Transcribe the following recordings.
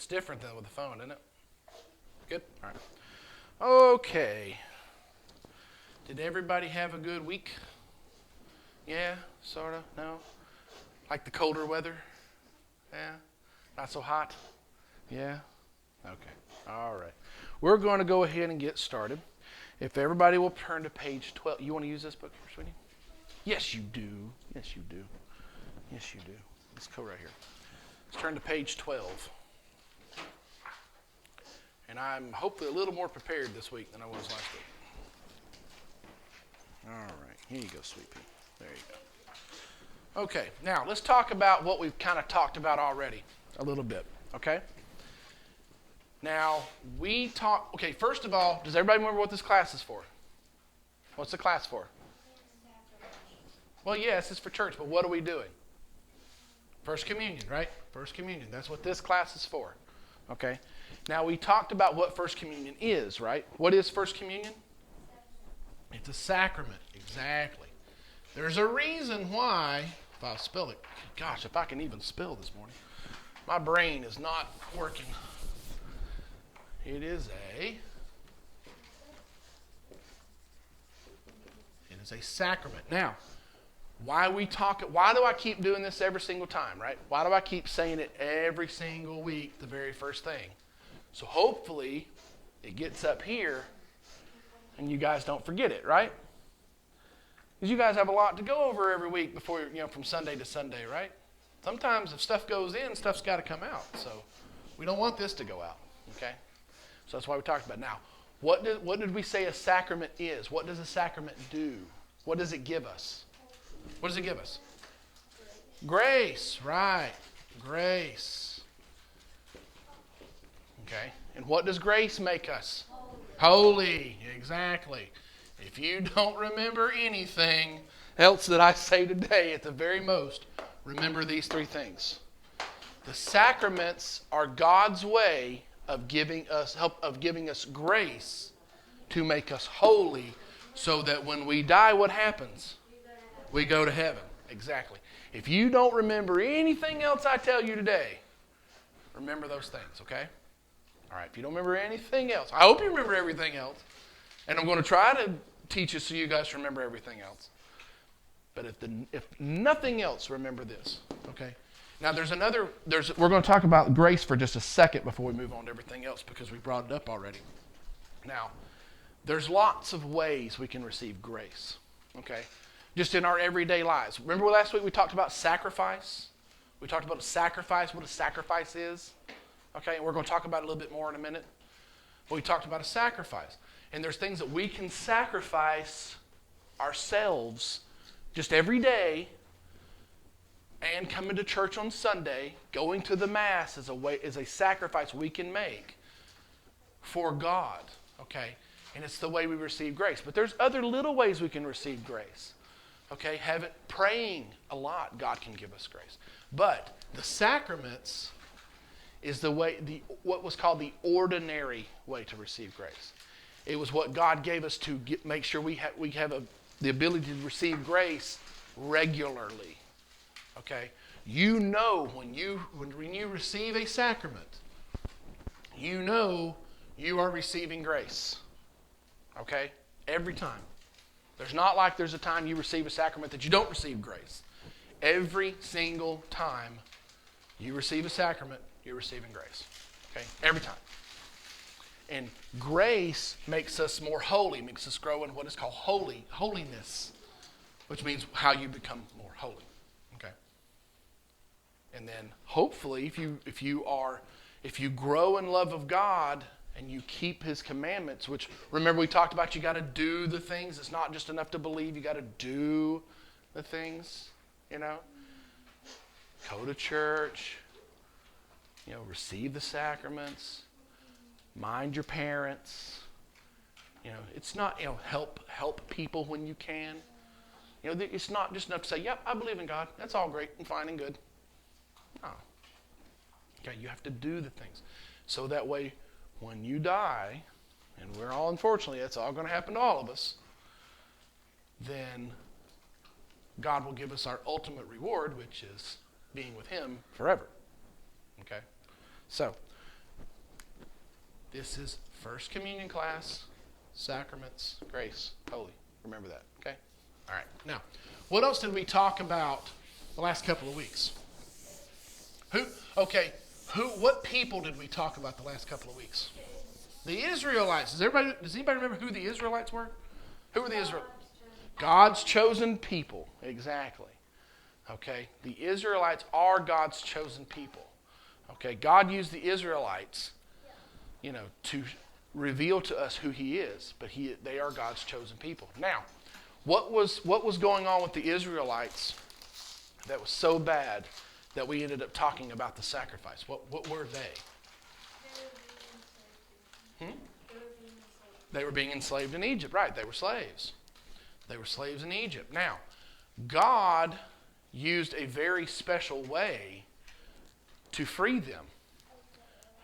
It's different than with the phone, isn't it? Good? All right. Okay. Did everybody have a good week? Yeah, sort of? No? Like the colder weather? Yeah? Not so hot? Yeah? Okay. All right. We're going to go ahead and get started. If everybody will turn to page 12. You want to use this book, sweetie? Yes, you do. Yes, you do. Yes, you do. Let's go right here. Let's turn to page 12. And I'm hopefully a little more prepared this week than I was last week. All right. Here you go, sweet pea. There you go. Okay. Now, let's talk about what we've kind of talked about already a little bit. Okay? Now, okay, first of all, does everybody remember what this class is for? What's the class for? Well, yes, it's for church, but what are we doing? First communion, right? First communion. That's what this class is for. Okay? Now, we talked about what first communion is, right? What is first communion? It's a sacrament. Exactly. There's a reason why, if I'll spell it, gosh, if I can even spell this morning, my brain is not working. It is a sacrament. Now, why do I keep doing this every single time, right? Why do I keep saying it every single week, the very first thing? So hopefully it gets up here and you guys don't forget it, right? Because you guys have a lot to go over every week before, from Sunday to Sunday, right? Sometimes if stuff goes in, stuff's got to come out. So we don't want this to go out, okay? So that's why we talked about it. Now, what did we say a sacrament is? What does a sacrament do? What does it give us? What does it give us? Grace, right. Grace. Okay. And what does grace make us? Holy. Exactly. If you don't remember anything else that I say today, at the very most, remember these three things. The sacraments are God's way of giving us grace to make us holy, so that when we die, what happens? We go to heaven. Exactly. If you don't remember anything else I tell you today, remember those things, okay? All right, if you don't remember anything else, I hope you remember everything else. And I'm going to try to teach you so you guys remember everything else. But if nothing else, remember this, okay? Now, we're going to talk about grace for just a second before we move on to everything else, because we brought it up already. Now, there's lots of ways we can receive grace, okay? Just in our everyday lives. Remember last week we talked about sacrifice? We talked about sacrifice, what a sacrifice is. Okay, and we're going to talk about it a little bit more in a minute. But we talked about a sacrifice. And there's things that we can sacrifice ourselves just every day, and coming to church on Sunday, going to the Mass is a sacrifice we can make for God. Okay? And it's the way we receive grace. But there's other little ways we can receive grace. Okay, praying a lot, God can give us grace. But the sacraments is what was called the ordinary way to receive grace. It was what God gave us to make sure we have the ability to receive grace regularly. Okay, when you receive a sacrament, you know you are receiving grace. Okay, every time. There's a time you receive a sacrament that you don't receive grace. Every single time you receive a sacrament, you're receiving grace. Okay? Every time. And grace makes us more holy, makes us grow in what is called holiness, which means how you become more holy. Okay? And then hopefully if you grow in love of God, and you keep His commandments, which, remember we talked about, you got to do the things. It's not just enough to believe. You got to do the things, Go to church, receive the sacraments, mind your parents. It's not, help people when you can. It's not just enough to say, yep, I believe in God. That's all great and fine and good. No. Okay, you have to do the things. So that way, when you die, and we're all, unfortunately, that's all going to happen to all of us, then God will give us our ultimate reward, which is being with Him forever. Okay? So, This is First Communion class, sacraments, grace, holy. Remember that, okay? All right. Now, what else did we talk about the last couple of weeks? What people did we talk about the last couple of weeks? The Israelites. Does anybody remember who the Israelites were? Who were the Israelites? God's chosen people. Exactly. Okay. The Israelites are God's chosen people. Okay. God used the Israelites, to reveal to us who He is, but they are God's chosen people. Now, what was going on with the Israelites that was so bad that we ended up talking about the sacrifice? What were they? They were being enslaved in Egypt. Right, they were slaves. They were slaves in Egypt. Now, God used a very special way to free them.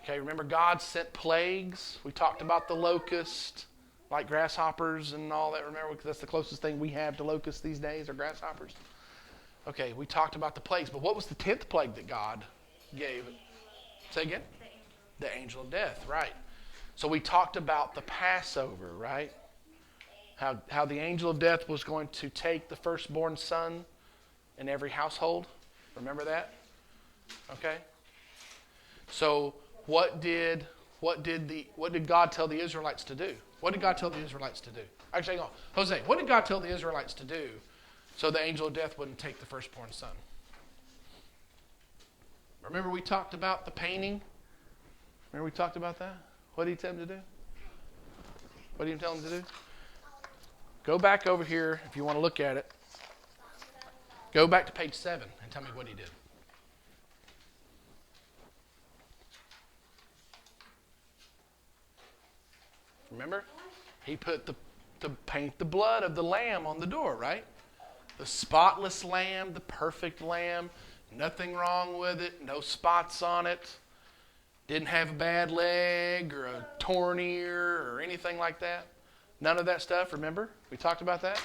Okay, remember God sent plagues. We talked about the locust, like grasshoppers and all that. Remember, because that's the closest thing we have to locusts these days, are grasshoppers. Okay, we talked about the plagues. But what was the 10th plague that God gave? Say again? The angel of death, right. So we talked about the Passover, right? How the angel of death was going to take the firstborn son in every household. Remember that? Okay. So what did God tell the Israelites to do? What did God tell the Israelites to do? Actually, hang on. Jose, what did God tell the Israelites to do so the angel of death wouldn't take the firstborn son? Remember we talked about the painting? Remember we talked about that? What did He tell them to do? What did He tell them to do? Go back over here if you want to look at it. Go back to page 7 and tell me what He did. Remember? He put to paint the blood of the lamb on the door, right? The spotless lamb, the perfect lamb, nothing wrong with it, no spots on it. Didn't have a bad leg or a torn ear or anything like that. None of that stuff, remember? We talked about that?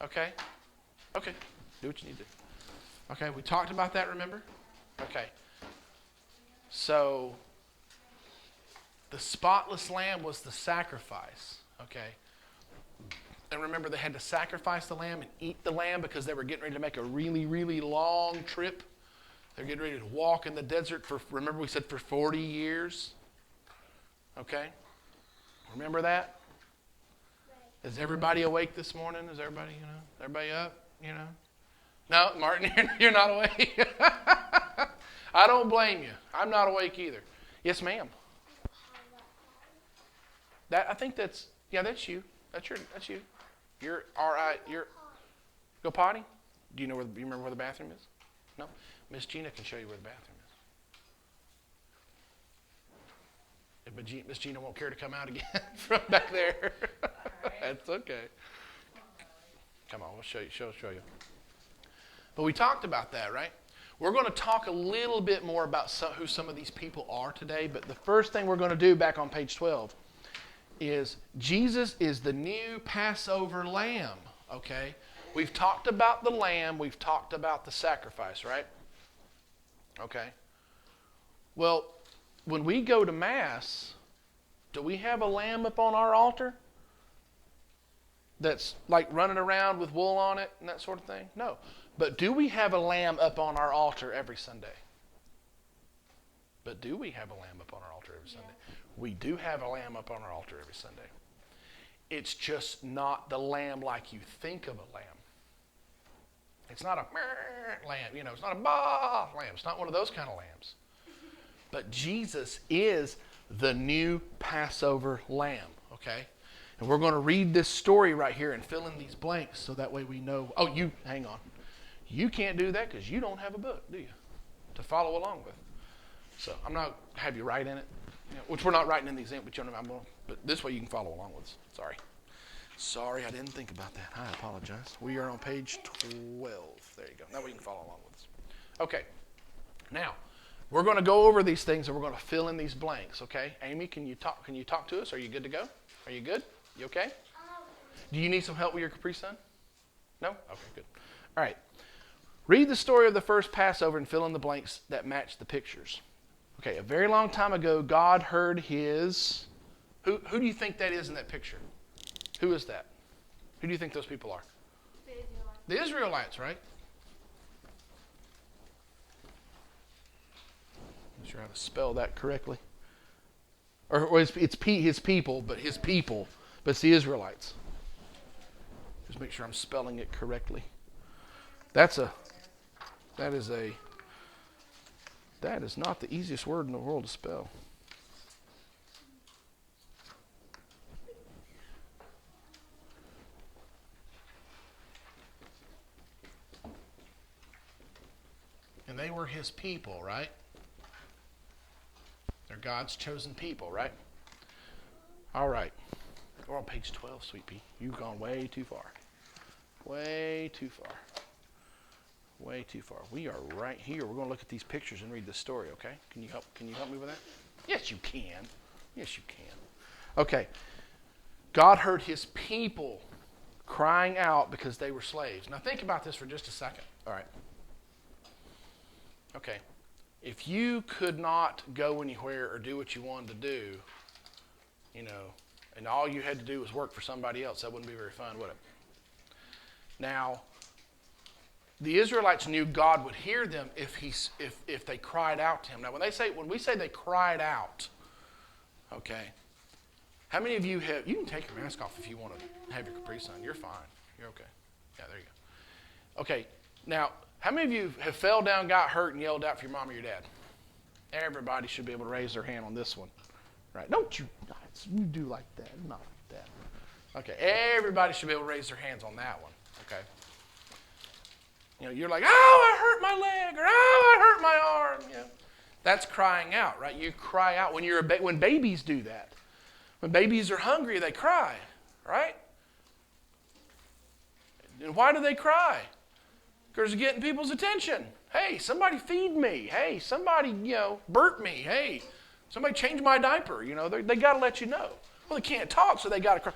Okay. Okay. Do what you need to do. Okay, we talked about that, remember? Okay. So, the spotless lamb was the sacrifice. Okay. And remember, they had to sacrifice the lamb and eat the lamb because they were getting ready to make a really, really long trip. They're getting ready to walk in the desert remember we said for 40 years? Okay? Remember that? Is everybody awake this morning? Is everybody, everybody up, No, Martin, you're not awake. I don't blame you. I'm not awake either. Yes, ma'am. I think that's you. That's you. You're all right. Go potty? Do you remember where the bathroom is? No? Miss Gina can show you where the bathroom is. But Miss Gina won't care to come out again from back there. That's okay. Come on, we'll show you. But we talked about that, right? We're going to talk a little bit more about who some of these people are today. But the first thing we're going to do back on page 12 is Jesus is the new Passover lamb, okay? We've talked about the lamb. We've talked about the sacrifice, right? Okay. Well, when we go to Mass, do we have a lamb up on our altar that's like running around with wool on it and that sort of thing? No. But do we have a lamb up on our altar every Sunday? We do have a lamb up on our altar every Sunday. We do have a lamb up on our altar every Sunday. It's just not the lamb like you think of a lamb. It's not a lamb, it's not a lamb. It's not one of those kind of lambs. But Jesus is the new Passover lamb, okay? And we're going to read this story right here and fill in these blanks so that way we know. Oh, hang on. You can't do that because you don't have a book, do you? To follow along with. So I'm not have you write in it, which we're not writing in the exam, but this way you can follow along with us. Sorry, I didn't think about that. I apologize. We are on page 12. There you go. Now we can follow along with us. Okay. Now, we're going to go over these things and we're going to fill in these blanks, okay? Amy, can you talk to us? Are you good to go? Are you good? You okay? Do you need some help with your Capri Sun? No? Okay, good. All right. Read the story of the first Passover and fill in the blanks that match the pictures. Okay, a very long time ago, God heard his... Who do you think that is in that picture? Who is that? Who do you think those people are? The Israelites. The Israelites, right? I'm not sure how to spell that correctly. Or it's his people, but his people. But it's the Israelites. Just make sure I'm spelling it correctly. That is not the easiest word in the world to spell. And they were his people, right? They're God's chosen people, right? All right. We're on page 12, Sweet Pea. You've gone way too far. Way too far. Way too far. We are right here. We're going to look at these pictures and read the story, okay? Can you help me with that? Yes, you can. Yes, you can. Okay. God heard his people crying out because they were slaves. Now think about this for just a second. All right. Okay. If you could not go anywhere or do what you wanted to do, and all you had to do was work for somebody else, that wouldn't be very fun, would it? Now, the Israelites knew God would hear them if they cried out to him. Now, when we say they cried out, okay, how many of you have, you can take your mask off if you want to have your Capri Sun. You're fine. You're okay. Yeah, there you go. Okay, now, how many of you have fell down, got hurt, and yelled out for your mom or your dad? Everybody should be able to raise their hand on this one. Right? Don't you do like that. Not like that. Okay, everybody should be able to raise their hands on that one. Okay. You're like, oh, I hurt my leg, or oh, I hurt my arm. That's crying out, right? You cry out when babies do that. When babies are hungry, they cry, right? And why do they cry? Because they're getting people's attention. Hey, somebody feed me. Hey, somebody, burp me. Hey, somebody change my diaper. They got to let you know. Well, they can't talk, so they got to cry.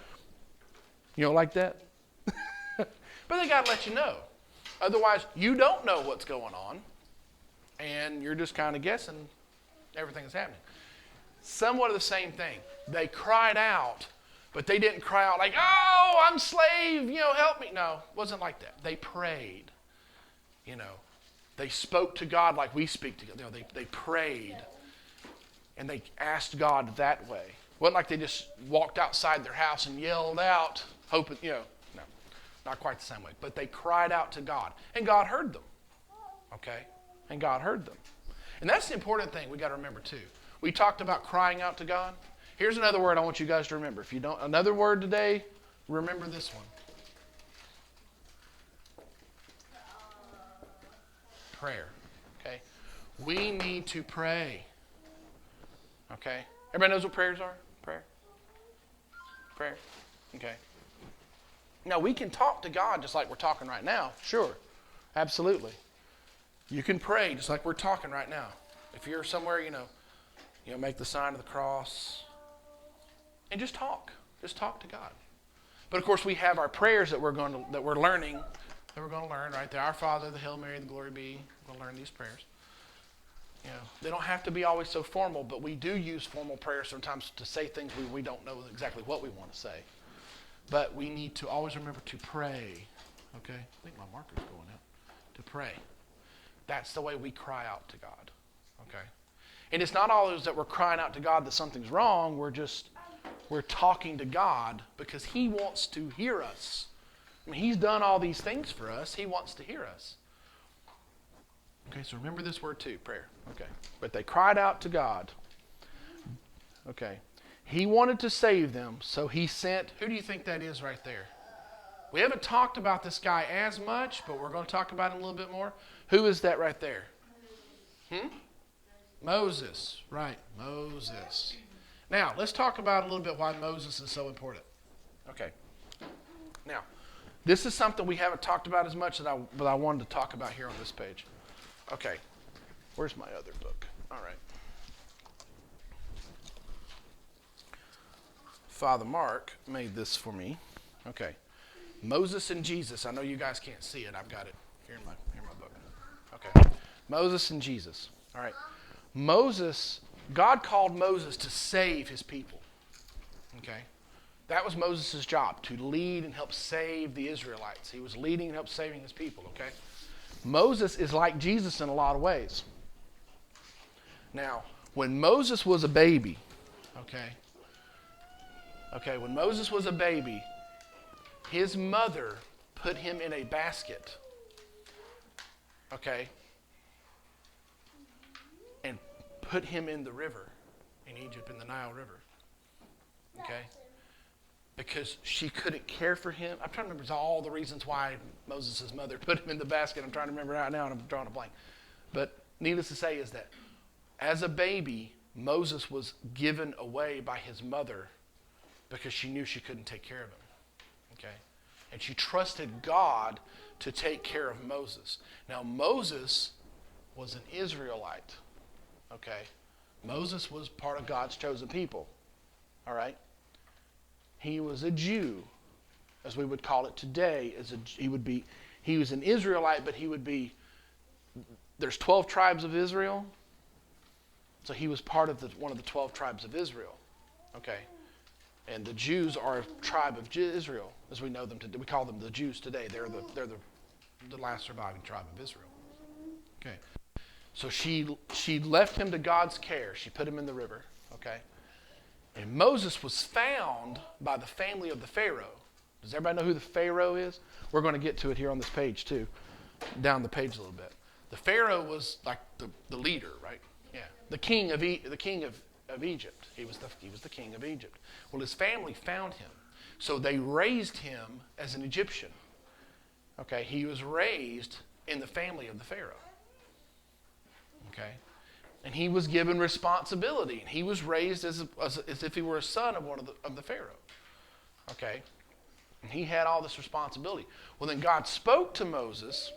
You don't like that? But they got to let you know. Otherwise, you don't know what's going on, and you're just kind of guessing everything that's happening. Somewhat of the same thing. They cried out, but they didn't cry out like, oh, I'm slave, help me. No, it wasn't like that. They prayed. They spoke to God like we speak to God. They prayed, and they asked God that way. It wasn't like they just walked outside their house and yelled out, hoping, no, not quite the same way. But they cried out to God, and God heard them, okay? And God heard them. And that's the important thing we got to remember, too. We talked about crying out to God. Here's another word I want you guys to remember. If you don't, another word today, remember this one. Prayer, okay? We need to pray, okay? Everybody knows what prayers are? Prayer? Okay. Now, we can talk to God just like we're talking right now. Sure, absolutely. You can pray just like we're talking right now. If you're somewhere, make the sign of the cross and just talk. Just talk to God. But of course, we have our prayers that we're learning. That we're going to learn, right? The Our Father, the Hail Mary, the Glory Be. We're going to learn these prayers. They don't have to be always so formal, but we do use formal prayers sometimes to say things we don't know exactly what we want to say. But we need to always remember to pray. Okay? I think my marker's going out. To pray. That's the way we cry out to God. Okay? And it's not always that we're crying out to God that something's wrong. We're talking to God because He wants to hear us. I mean, He's done all these things for us. He wants to hear us. Okay, so remember this word too, prayer. Okay. But they cried out to God. Okay. He wanted to save them, so He sent, who do you think that is right there? We haven't talked about this guy as much, but we're going to talk about him a little bit more. Who is that right there? Moses. Right, Moses. Now, let's talk about a little bit why Moses is so important. Okay. Now, this is something we haven't talked about as much, but I wanted to talk about here on this page. Okay. Where's my other book? All right. Father Mark made this for me. Okay. Moses and Jesus. I know you guys can't see it. I've got it here in my book. Okay. Moses and Jesus. All right. God called Moses to save his people. Okay? That was Moses' job, to lead and help save the Israelites. He was leading and help saving his people, okay? Moses is like Jesus in a lot of ways. Now, when Moses was a baby, when Moses was a baby, his mother put him in a basket, and put him in the river in Egypt, in the Nile River, because she couldn't care for him. I'm trying to remember all the reasons why Moses' mother put him in the basket. I'm trying to remember right now, and I'm drawing a blank. But needless to say is that as a baby, Moses was given away by his mother because she knew she couldn't take care of him. And she trusted God to take care of Moses. Now, Moses was an Israelite. Moses was part of God's chosen people. All right? He was a Jew, as we would call it today. He was an Israelite, but there's 12 tribes of Israel. So he was part of one of the 12 tribes of Israel. And the Jews are a tribe of Israel, as we know them today. We call them the Jews today. They're the last surviving tribe of Israel. So she left him to God's care. She put him in the river. And Moses was found by the family of the Pharaoh. Does everybody know who the Pharaoh is? We're going to get to it here on this page too, down the page a little bit. The Pharaoh was like the leader, right? Yeah, the king of Egypt. He was the king of Egypt. Well, his family found him, so they raised him as an Egyptian. He was raised in the family of the Pharaoh. And he was given responsibility. And he was raised as if he were a son of one of the Pharaoh. And he had all this responsibility. Well, then God spoke to Moses.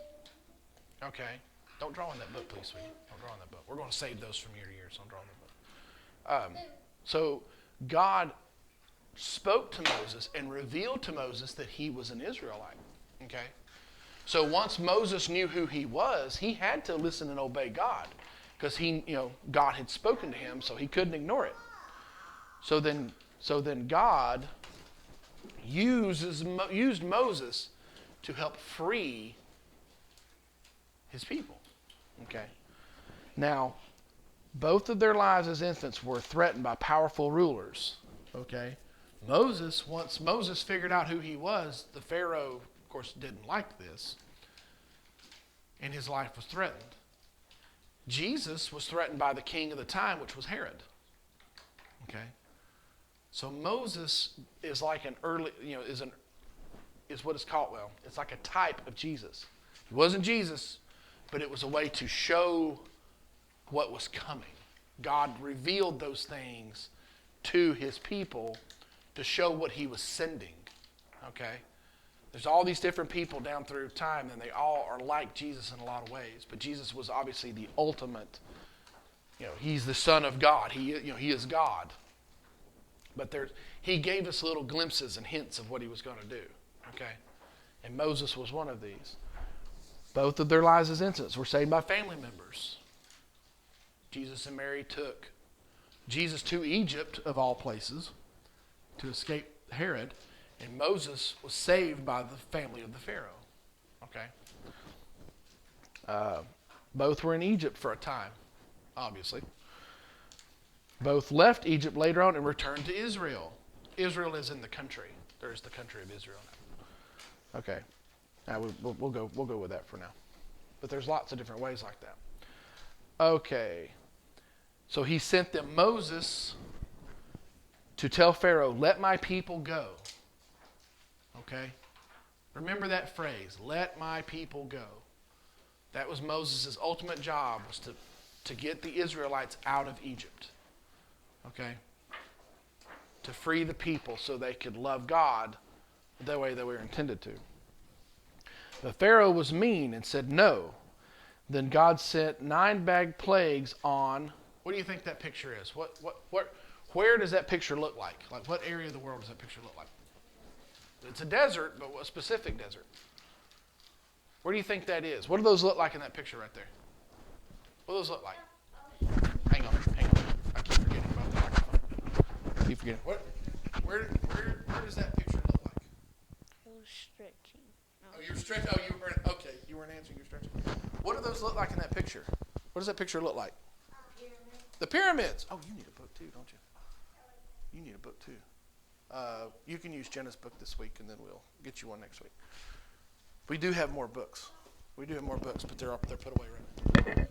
Don't draw in that book, please, sweetie. Don't draw in that book. We're going to save those from year to year, so don't draw in that book. So God spoke to Moses and revealed to Moses that he was an Israelite. So once Moses knew who he was, he had to listen and obey God. Because God had spoken to him, so he couldn't ignore it. So then God used Moses to help free his people. Now, both of their lives as infants were threatened by powerful rulers. Once Moses figured out who he was, the Pharaoh, of course, didn't like this, and his life was threatened. Jesus was threatened by the king of the time, which was Herod. So Moses is like is what it's called. Well, it's like a type of Jesus. He wasn't Jesus, but it was a way to show what was coming. God revealed those things to his people to show what he was sending. There's all these different people down through time, and they all are like Jesus in a lot of ways. But Jesus was obviously the ultimate. He's the Son of God. He is God. But he gave us little glimpses and hints of what he was going to do. And Moses was one of these. Both of their lives as infants were saved by family members. Jesus and Mary took Jesus to Egypt, of all places, to escape Herod. And Moses was saved by the family of the Pharaoh. Both were in Egypt for a time, obviously. Both left Egypt later on and returned to Israel. Israel is in the country. There's the country of Israel now. Now we'll go with that for now. But there's lots of different ways like that. So he sent them Moses to tell Pharaoh, "Let my people go." Remember that phrase, "let my people go." That was Moses' ultimate job, was to get the Israelites out of Egypt. To free the people so they could love God the way they were intended to. The Pharaoh was mean and said no. Then God sent 9 bad plagues on. What do you think that picture is? Where does that picture look like? Like, what area of the world does that picture look like? It's a desert, but what specific desert? Where do you think that is? What do those look like in that picture right there? What do those look like? Hang see if you get it. Where does that picture look like? It was stretching. Oh, you were stretching. Oh, you weren't. Okay, you weren't answering. You're stretching. What do those look like in that picture? What does that picture look like? The pyramids. Oh, you need a book too, don't you? You need a book too. You can use Jenna's book this week, and then we'll get you one next week. We do have more books. We do have more books, but they're put away right now.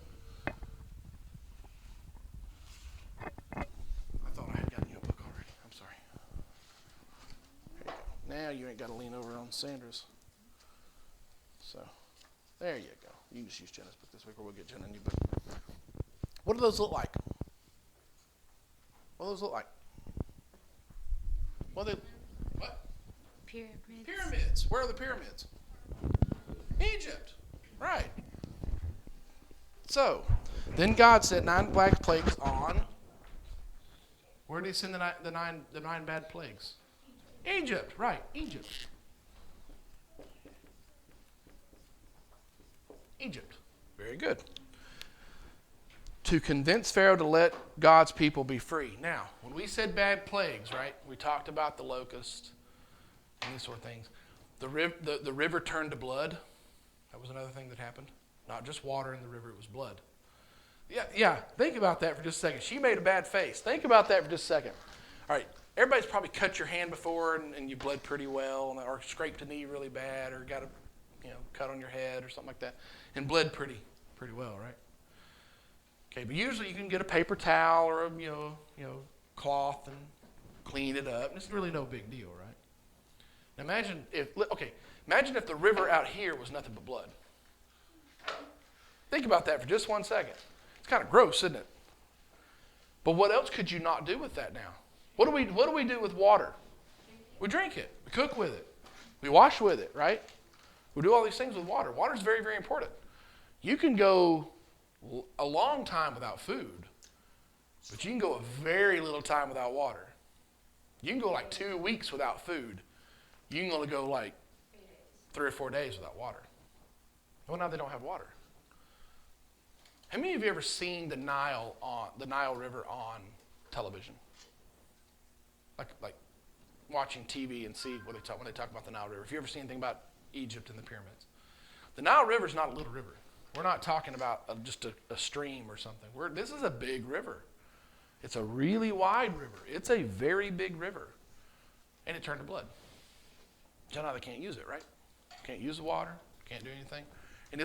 I thought I had gotten you a book already. I'm sorry. There you go. Now you ain't got to lean over on Sandra's. So, there you go. You can just use Jenna's book this week, or we'll get Jenna a new book. What do those look like? What do those look like? What? Pyramids. Pyramids. Where are the pyramids? Egypt. Right. So, then God sent 9 black plagues on. Where did he send the nine bad plagues? Egypt. Right. Egypt. Egypt. Very good. To convince Pharaoh to let God's people be free. Now, when we said bad plagues, right, we talked about the locust and these sort of things. The river turned to blood. That was another thing that happened. Not just water in the river, it was blood. Yeah. Think about that for just a second. She made a bad face. Think about that for just a second. All right. Everybody's probably cut your hand before and you bled pretty well, or scraped a knee really bad, or got a cut on your head or something like that, and bled pretty well, right? Okay, but usually you can get a paper towel or a cloth and clean it up. It's really no big deal, right? Now imagine if the river out here was nothing but blood. Think about that for just 1 second. It's kind of gross, isn't it? But what else could you not do with that now? What do we do with water? We drink it. We cook with it. We wash with it, right? We do all these things with water. Water is very, very important. You can go a long time without food, but you can go a very little time without water. You can go like 2 weeks without food. You can only go like 3 or 4 days without water. Well, now they don't have water. How many of you ever seen the Nile River on television? Like watching TV and see what when they talk about the Nile River. If you ever seen anything about Egypt and the pyramids, the Nile River is not a little river. We're not talking about just a stream or something. This is a big river. It's a really wide river. It's a very big river. And it turned to blood. So now they can't use it, right? Can't use the water. Can't do anything. And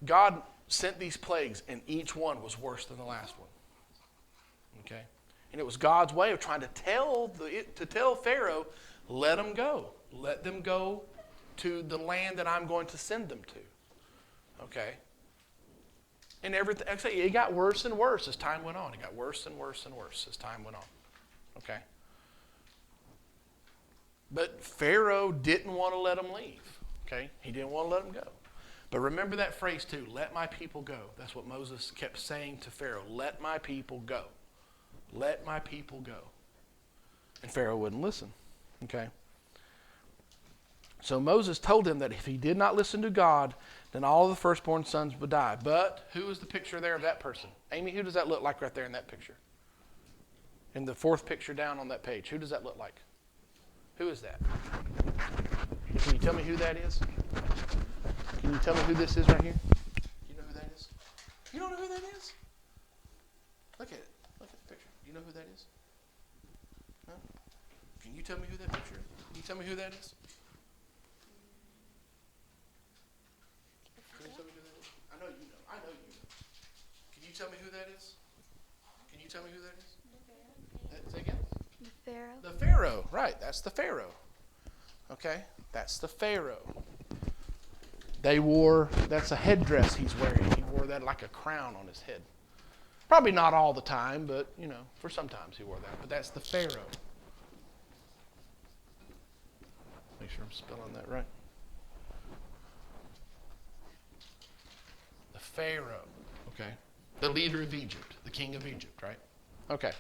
God sent these plagues, and each one was worse than the last one. Okay? And it was God's way of trying to tell Pharaoh, let them go. Let them go to the land that I'm going to send them to. Okay? And everything, actually, it got worse and worse as time went on. It got worse and worse and worse as time went on. Okay? But Pharaoh didn't want to let them leave. Okay? He didn't want to let them go. But remember that phrase too, let my people go. That's what Moses kept saying to Pharaoh. Let my people go. Let my people go. And Pharaoh wouldn't listen. Okay? So Moses told him that if he did not listen to God, then all the firstborn sons would die. But who is the picture there of that person? Amy, who does that look like right there in that picture? In the 4th picture down on that page, who does that look like? Who is that? Can you tell me who that is? Can you tell me who this is right here? You know who that is? You don't know who that is? Look at it. Look at the picture. You know who that is? No? Can you tell me who that picture is? Can you tell me who that is? Can you tell me who that is? I know you know. I know you know. Can you tell me who that is? Can you tell me who that is? Say again? The Pharaoh. The Pharaoh. Right. That's the Pharaoh. Okay? That's the Pharaoh. That's a headdress he's wearing. He wore that like a crown on his head. Probably not all the time, but, for sometimes he wore that. But that's the Pharaoh. Make sure I'm spelling that right. The Pharaoh, okay? The leader of Egypt, the king of Egypt, right? Okay.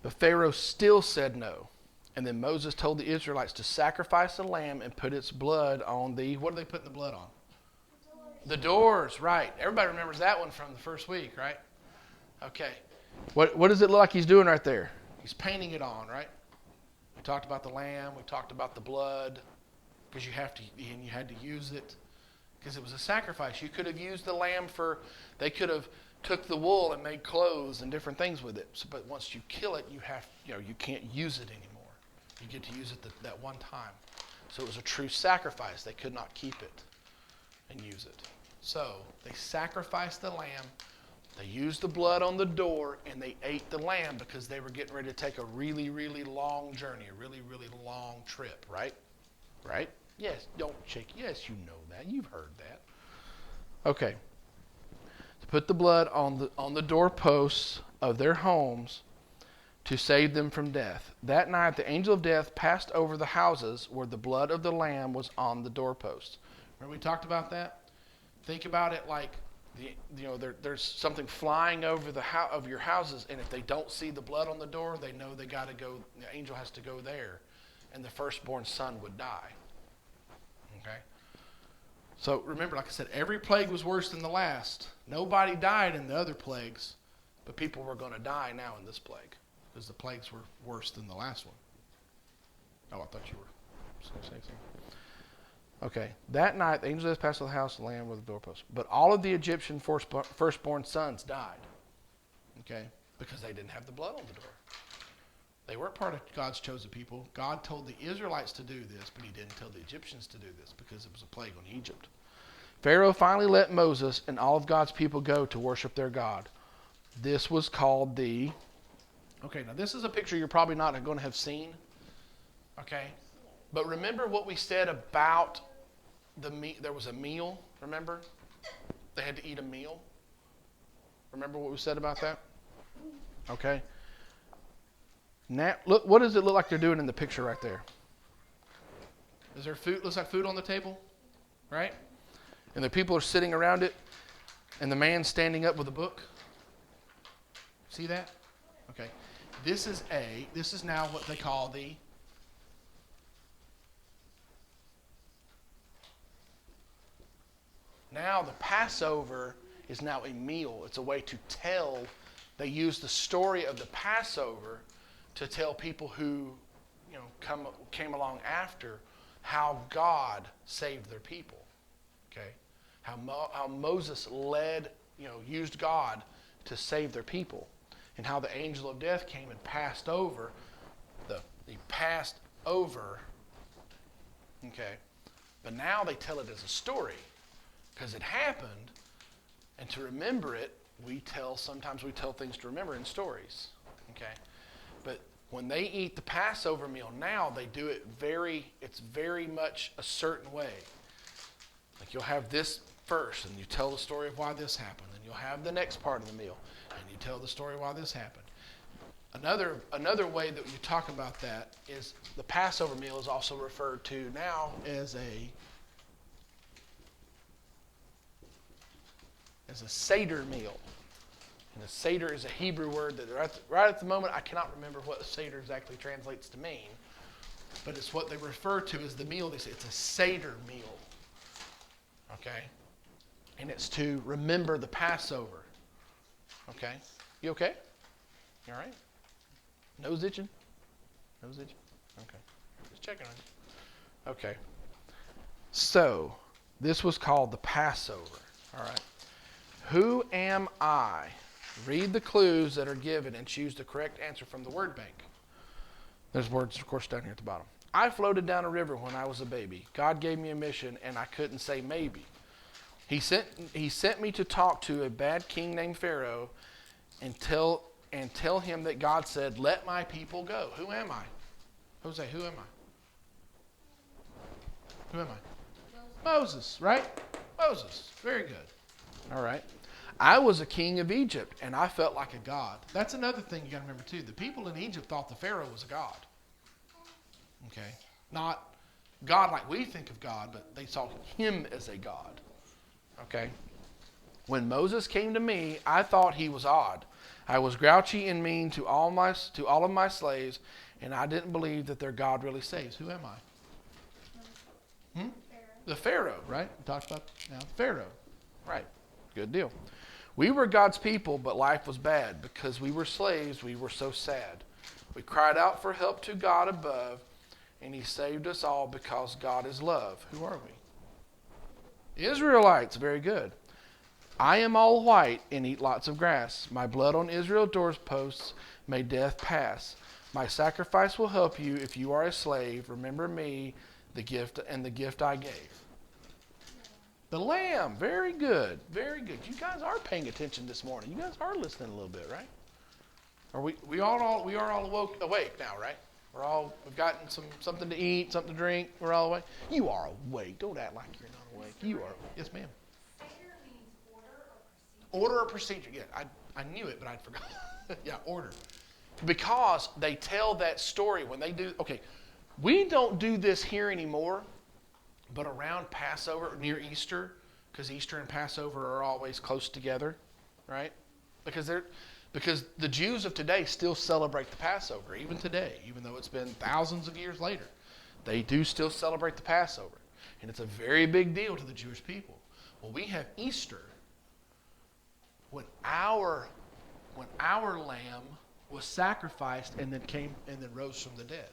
But Pharaoh still said no. And then Moses told the Israelites to sacrifice a lamb and put its blood on what are they putting the blood on? The doors, right. Everybody remembers that one from the first week, right? Okay. What does it look like he's doing right there? He's painting it on, right? We talked about the lamb. We talked about the blood, because you had to use it because it was a sacrifice. You could have used the lamb they could have took the wool and made clothes and different things with it. So, but once you kill it, you can't use it anymore. You get to use it that one time. So it was a true sacrifice. They could not keep it and use it. So they sacrificed the lamb. They used the blood on the door, and they ate the lamb because they were getting ready to take a really, really long journey, a really, really long trip, right? Right? Yes, don't shake. Yes, you know that. You've heard that. Okay. To put the blood on the doorposts of their homes to save them from death. That night the angel of death passed over the houses where the blood of the lamb was on the doorposts. Remember we talked about that? Think about it like there's something flying over of your houses, and if they don't see the blood on the door, they know they got to go. The angel has to go there, and the firstborn son would die. Okay. So remember, like I said, every plague was worse than the last. Nobody died in the other plagues, but people were going to die now in this plague because the plagues were worse than the last one. Oh, I thought you were going to say something. Okay. That night, the angel of death passed over the house of the lamb with the doorpost. But all of the Egyptian firstborn sons died. Okay? Because they didn't have the blood on the door. They weren't part of God's chosen people. God told the Israelites to do this, but he didn't tell the Egyptians to do this because it was a plague on Egypt. Pharaoh finally let Moses and all of God's people go to worship their God. This was called Okay, now this is a picture you're probably not going to have seen. Okay? But remember what we said about there was a meal, remember? They had to eat a meal. Remember what we said about that? Okay. Now, look, what does it look like they're doing in the picture right there? Is there food? Looks like food on the table, right? And the people are sitting around it, and the man's standing up with a book. See that? Okay. This is now what they call Now the Passover is now a meal. It's a way to tell. They use the story of the Passover to tell people who, came along after how God saved their people. Okay, how Moses used God to save their people, and how the angel of death came and passed over. He passed over. Okay, but now they tell it as a story. Because it happened, and to remember it, sometimes we tell things to remember in stories. Okay? But when they eat the Passover meal now, they do it it's very much a certain way. Like you'll have this first, and you tell the story of why this happened. And you'll have the next part of the meal, and you tell the story why this happened. Another way that you talk about that is the Passover meal is also referred to now as a Seder meal. And a Seder is a Hebrew word that right at the moment I cannot remember what Seder exactly translates to mean, but it's what they refer to as the meal. They say it's a Seder meal. Okay? And it's to remember the Passover. Okay? You okay? You all right? Nose itching? Nose itching? Okay. Just checking on you. Okay. So, this was called the Passover. All right. Who am I? Read the clues that are given and choose the correct answer from the word bank. There's words, of course, down here at the bottom. I floated down a river when I was a baby. God gave me a mission, and I couldn't say maybe. He sent me to talk to a bad king named Pharaoh and tell him that God said, let my people go. Who am I? Jose, who am I? Who am I? Moses, right? Moses. Very good. All right. I was a king of Egypt, and I felt like a god. That's another thing you got to remember, too. The people in Egypt thought the Pharaoh was a god. Okay? Not God like we think of God, but they saw him as a god. Okay? When Moses came to me, I thought he was odd. I was grouchy and mean to all of my slaves, and I didn't believe that their God really saves. Who am I? The Pharaoh, right? We talked about now. Pharaoh. Right. Good deal. We were God's people, but life was bad. Because we were slaves, we were so sad. We cried out for help to God above, and he saved us all because God is love. Who are we? Israelites, very good. I am all white and eat lots of grass. My blood on Israel's doorposts may death pass. My sacrifice will help you if you are a slave. Remember me, the gift and the gift I gave. The lamb, very good, very good. You guys are paying attention this morning. You guys are listening a little bit, right? Are we are all awake now, right? We've gotten something to eat, something to drink. We're all awake. You are awake. Don't act like you're not awake. You are. Yes, ma'am. Seder means order or procedure. Order or procedure. Yeah, I knew it, but I forgot. Yeah, order. Because they tell that story when they do. Okay, we don't do this here anymore, but around Passover, near Easter, because Easter and Passover are always close together, right? Because the Jews of today still celebrate the Passover, even today, even though it's been thousands of years later. They do still celebrate the Passover. And it's a very big deal to the Jewish people. Well, we have Easter when our lamb was sacrificed and then rose from the dead.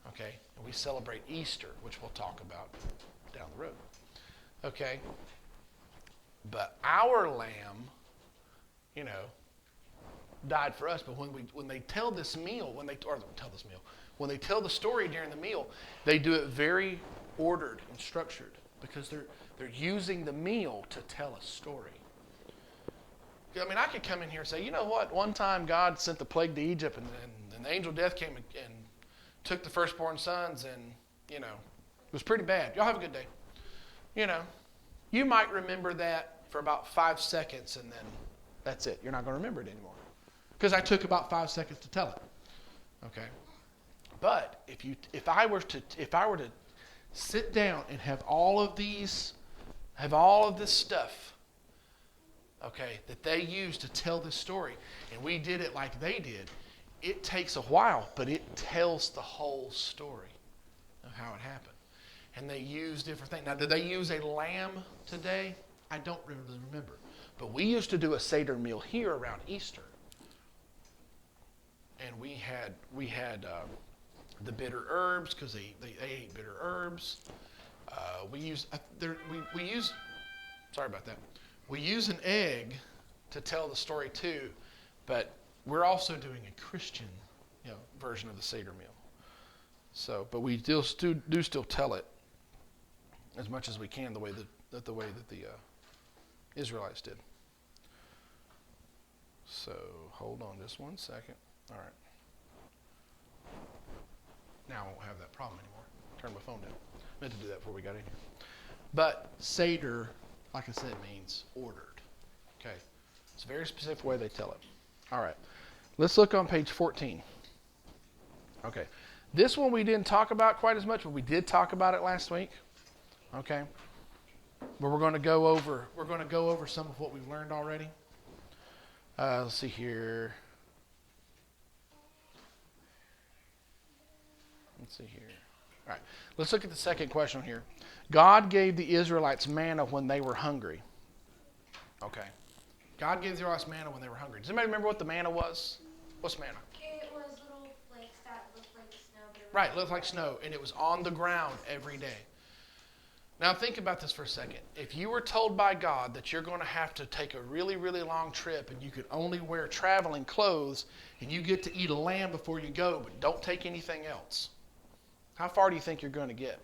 Okay? And we celebrate Easter, which we'll talk about down the road. Okay? But our lamb, died for us. But when they tell this meal, when they tell the story during the meal, they do it very ordered and structured because they're using the meal to tell a story. I mean, I could come in here and say, you know what? One time God sent the plague to Egypt, and the angel of death came and took the firstborn sons, and it was pretty bad. Y'all have a good day. You might remember that for about 5 seconds, and then that's it. You're not going to remember it anymore. Because I took about 5 seconds to tell it. Okay? But if I were to sit down and have all of this stuff, okay, that they use to tell this story, and we did it like they did, it takes a while, but it tells the whole story of how it happened. And they use different things. Now, do they use a lamb today? I don't really remember. But we used to do a Seder meal here around Easter. And we had the bitter herbs because they ate bitter herbs. We use an egg to tell the story too, but we're also doing a Christian version of the Seder meal. So, but we do still tell it as much as we can the way that the Israelites did. So hold on just 1 second. All right. Now I won't have that problem anymore. Turn my phone down. I meant to do that before we got in here. But Seder, like I said, means ordered. Okay. It's a very specific way they tell it. All right. Let's look on page 14. Okay. This one we didn't talk about quite as much, but we did talk about it last week. Okay. But we're going to go over some of what we've learned already. Let's see here. Let's see here. All right. Let's look at the second question here. God gave the Israelites manna when they were hungry. Okay. God gave the Israelites manna when they were hungry. Does anybody remember what the manna was? What's manna? It was little flakes that looked like snow. Right, looked like snow, and it was on the ground every day. Now think about this for a second. If you were told by God that you're going to have to take a really, really long trip and you could only wear traveling clothes and you get to eat a lamb before you go, but don't take anything else, how far do you think you're going to get?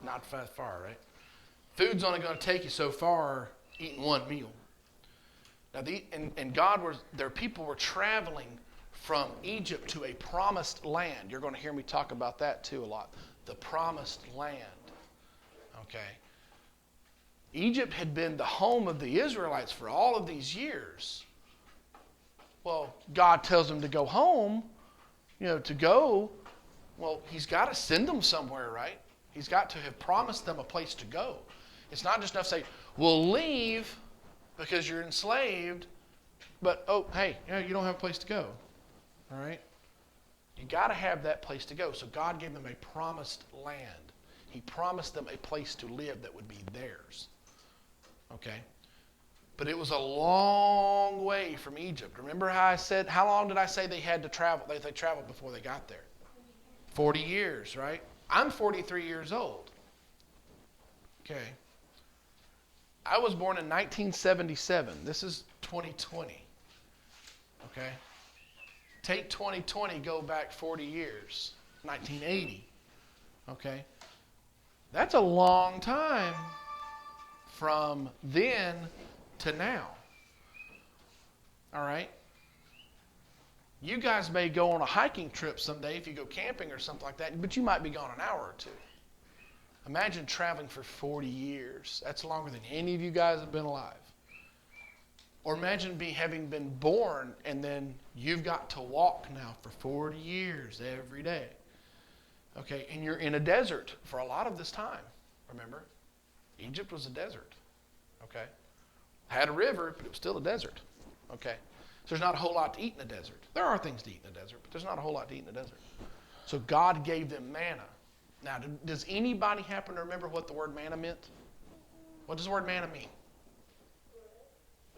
Not that far, right? Food's only going to take you so far eating one meal. Now, their people were traveling from Egypt to a promised land. You're going to hear me talk about that too a lot. The promised land. Okay. Egypt had been the home of the Israelites for all of these years. Well, God tells them to go home, to go. Well, he's got to send them somewhere, right? He's got to have promised them a place to go. It's not just enough to say, we'll leave because you're enslaved, but, hey, you don't have a place to go. All right? You got to have that place to go. So God gave them a promised land. He promised them a place to live that would be theirs. Okay? But it was a long way from Egypt. Remember how I said, how long did I say they had to travel? They traveled before they got there. 40 years, right? I'm 43 years old. Okay. I was born in 1977. This is 2020. Okay. Take 2020, go back 40 years. 1980. Okay. That's a long time from then to now. All right? You guys may go on a hiking trip someday if you go camping or something like that, but you might be gone an hour or two. Imagine traveling for 40 years. That's longer than any of you guys have been alive. Or imagine having been born and then you've got to walk now for 40 years every day. Okay, and you're in a desert for a lot of this time. Remember? Egypt was a desert. Okay? Had a river, but it was still a desert. Okay? So there's not a whole lot to eat in the desert. There are things to eat in the desert, but there's not a whole lot to eat in the desert. So God gave them manna. Now, does anybody happen to remember what the word manna meant? What does the word manna mean?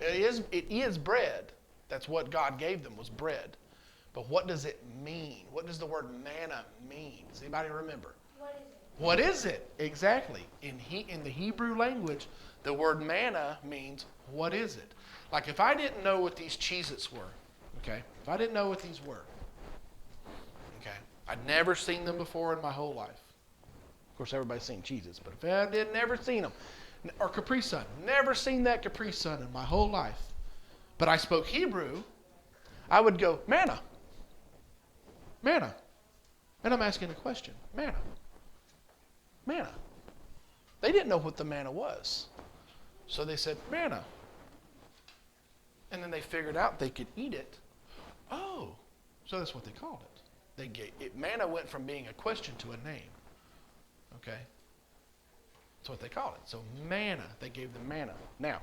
It is bread. That's what God gave them, was bread. But what does it mean? What does the word manna mean? Does anybody remember? What is it? Exactly. In the Hebrew language, the word manna means, what is it? Like if I didn't know what these Cheez-Its were, okay? If I didn't know what these were, okay? I'd never seen them before in my whole life. Of course, everybody's seen Cheez-Its, but if I did never seen them, or Capri Sun, never seen that Capri Sun in my whole life, but I spoke Hebrew, I would go, manna. Manna. And I'm asking a question. Manna. Manna. They didn't know what the manna was. So they said, manna. And then they figured out they could eat it. Oh, so that's what they called it. Manna went from being a question to a name. Okay? That's what they called it. So manna, they gave them manna. Now,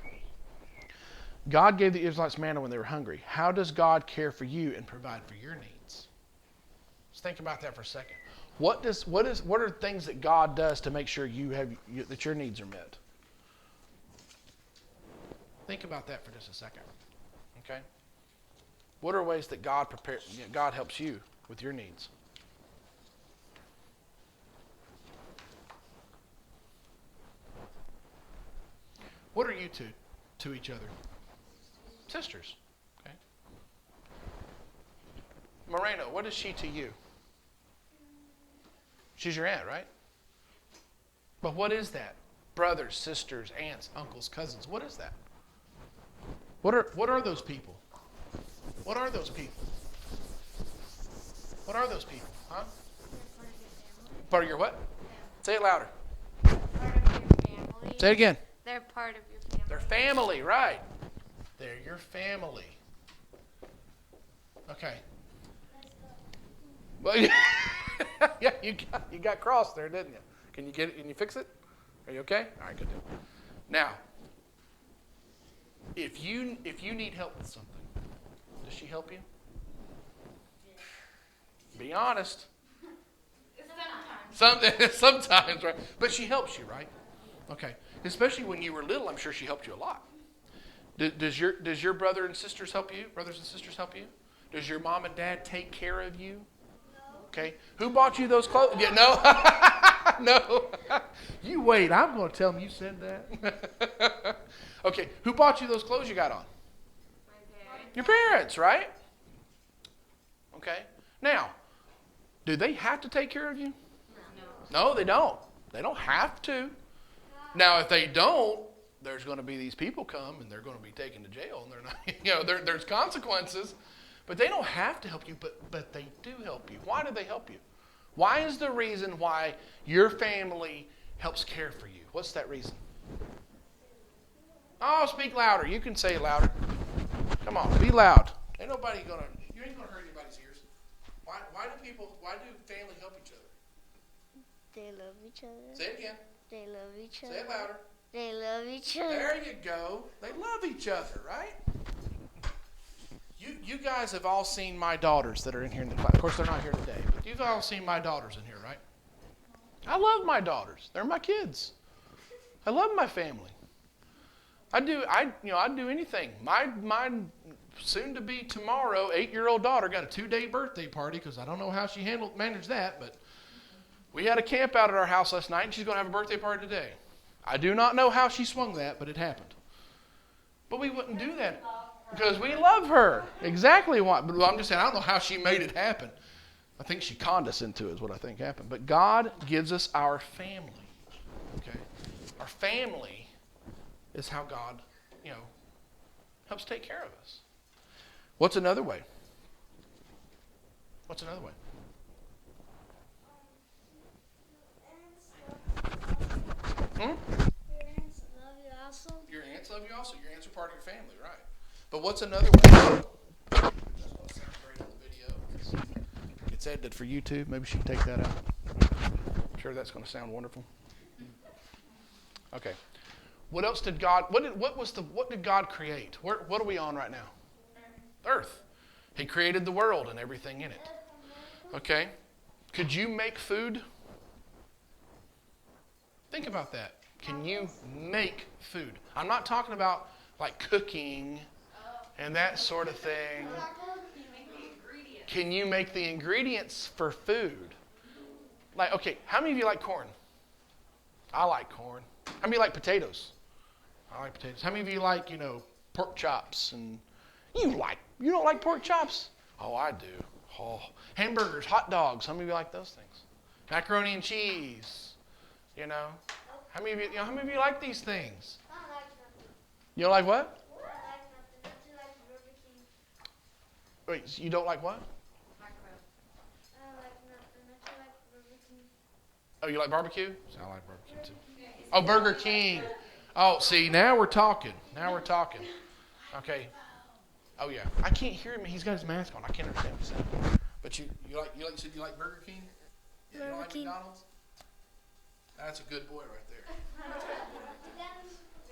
God gave the Israelites manna when they were hungry. How does God care for you and provide for your needs? Let's think about that for a second. What are things that God does to make sure that your needs are met? Think about that for just a second. Okay? What are ways that God helps you with your needs? What are you to each other? Sisters. Okay? Moreno, what is she to you? She's your aunt, right? But what is that? Brothers, sisters, aunts, uncles, cousins. What is that? What are those people? What are those people? What are those people? Huh? Part of your what? Say it louder. Part of your family. Say it again. They're part of your family. They're family, right. They're your family. Okay. Well, yeah, you got crossed there, didn't you? Can you get it? Can you fix it? Are you okay? All right, good deal. Now, if you need help with something, does she help you? Be honest. Sometimes, right? But she helps you, right? Okay. Especially when you were little, I'm sure she helped you a lot. Does your brother and sisters help you? Brothers and sisters help you? Does your mom and dad take care of you? Okay. Who bought you those clothes? Yeah, no. No. You wait. I'm going to tell them you said that. Okay. Who bought you those clothes you got on? My parents. Your parents, right? Okay. Now, do they have to take care of you? No, they don't. They don't have to. Now, if they don't, there's going to be these people come and they're going to be taken to jail, and they're not. There's consequences. But they don't have to help you, but they do help you. Why do they help you? Why is the reason why your family helps care for you? What's that reason? Oh, speak louder. You can say it louder. Come on, be loud. You ain't gonna hurt anybody's ears. Why do family help each other? They love each other. Say it again. They love each other. Say it louder. They love each other. There you go. They love each other, right? You guys have all seen my daughters that are in here in the class. Of course, they're not here today, but you've all seen my daughters in here, right? I love my daughters. They're my kids. I love my family. I'd do anything. My soon to be tomorrow 8-year-old daughter got a 2-day birthday party because I don't know how she managed that, but we had a camp out at our house last night and she's going to have a birthday party today. I do not know how she swung that, but it happened. But we wouldn't do that because we love her. Exactly why. But I'm just saying, I don't know how she made it happen. I think she conned us into it is what I think happened. But God gives us our family. Okay? Our family is how God, helps take care of us. What's another way? What's another way? Your aunts love you also. Your aunts love you also. Your aunts are part of your family, right? But what's another way? That's going to sound great on the video. It's edited for YouTube. Maybe she can take that out. I'm sure that's going to sound wonderful. Okay. What else did God? What did God create? What are we on right now? Earth. He created the world and everything in it. Okay. Could you make food? Think about that. Can you make food? I'm not talking about like cooking and that sort of thing. Can you make the ingredients for food? Like, okay, how many of you like corn? I like corn. How many like potatoes? I like potatoes. How many of you like, pork chops? And you don't like pork chops? Oh, I do. Oh, hamburgers, hot dogs. How many of you like those things? Macaroni and cheese. How many of you like these things? I don't like nothing. You don't like what? I don't like nothing. Not too like Burger King. Wait, you don't like what? I don't like nothing. Not too like Burger King. Oh, you like barbecue? I like barbecue too. Oh, Burger King. Oh, see, now we're talking. Okay. Oh yeah, I can't hear him. He's got his mask on. I can't understand what he's saying. But you said you like Burger King? Yeah, you don't like McDonald's? That's a good boy right there.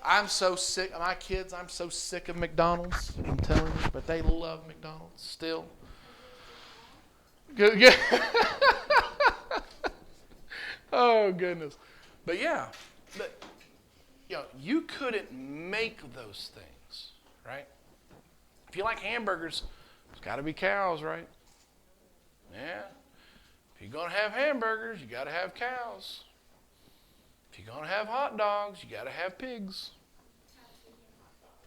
I'm so sick. My kids, I'm so sick of McDonald's. I'm telling you, but they love McDonald's still. Good. Oh goodness. But yeah, you couldn't make those things, right? If you like hamburgers, it's got to be cows, right? Yeah. If you're going to have hamburgers, you got to have cows. If you're going to have hot dogs, you got to have pigs.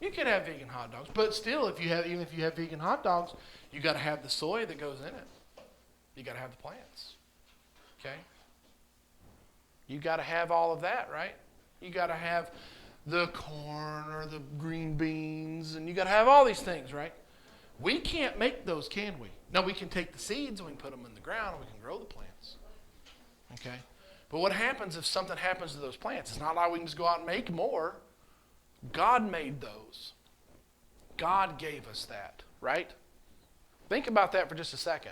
You can have vegan hot dogs, but still, even if you have vegan hot dogs, you got to have the soy that goes in it. You got to have the plants. Okay? You got to have all of that, right? You got to have the corn or the green beans, and you got to have all these things, right? We can't make those, can we? No, we can take the seeds and we can put them in the ground and we can grow the plants. Okay? But what happens if something happens to those plants? It's not like we can just go out and make more. God made those. God gave us that, right? Think about that for just a second.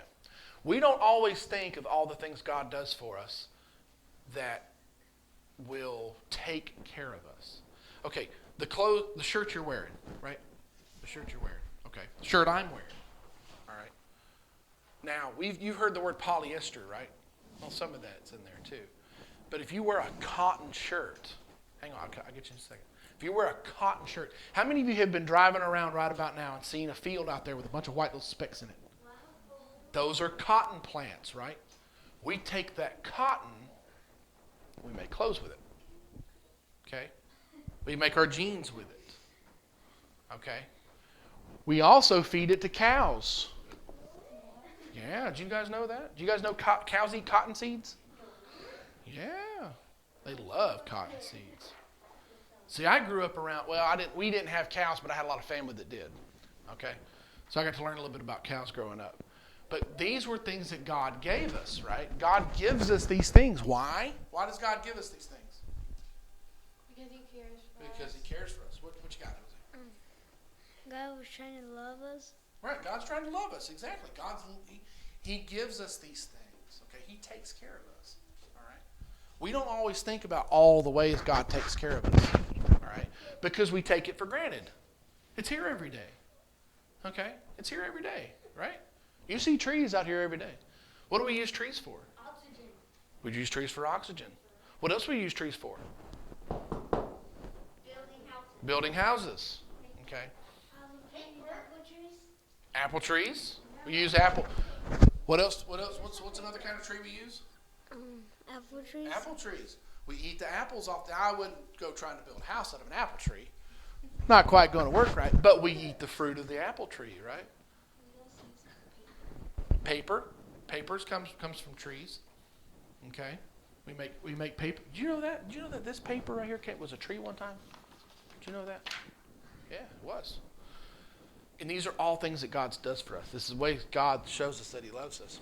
We don't always think of all the things God does for us that will take care of us. Okay, the shirt you're wearing, right? The shirt you're wearing. Okay, the shirt I'm wearing. All right. Now, you've heard the word polyester, right? Well, some of that's in there too. But if you wear a cotton shirt, hang on, I'll get you in a second. If you wear a cotton shirt, how many of you have been driving around right about now and seen a field out there with a bunch of white little specks in it? Those are cotton plants, right? We take that cotton, we make clothes with it. Okay? We make our jeans with it. Okay? We also feed it to cows. Yeah, did you guys know that? Do you guys know cows eat cotton seeds? Yeah, they love cotton seeds. See, I grew up around, we didn't have cows, but I had a lot of family that did. Okay? So I got to learn a little bit about cows growing up. But these were things that God gave us, right? God gives us these things. Why? Why does God give us these things? Because he cares for us. Because he cares for us. What you got, Jose? God was trying to love us. Right, God's trying to love us. Exactly. He gives us these things. Okay, he takes care of us. All right. We don't always think about all the ways God takes care of us. All right, because we take it for granted. It's here every day. Okay, it's here every day, right? You see trees out here every day. What do we use trees for? Oxygen. We use trees for oxygen. What else do we use trees for? Building houses. Building houses. Okay. Apple trees. Apple trees. We use apple. What else? What's another kind of tree we use? Apple trees. Apple trees. We eat the apples off I wouldn't go trying to build a house out of an apple tree. Not quite going to work right, but we eat the fruit of the apple tree, right? Paper. Papers comes from trees. Okay. We make paper. Did you know that? Did you know that this paper right here was a tree one time? Did you know that? Yeah, it was. And these are all things that God does for us. This is the way God shows us that He loves us.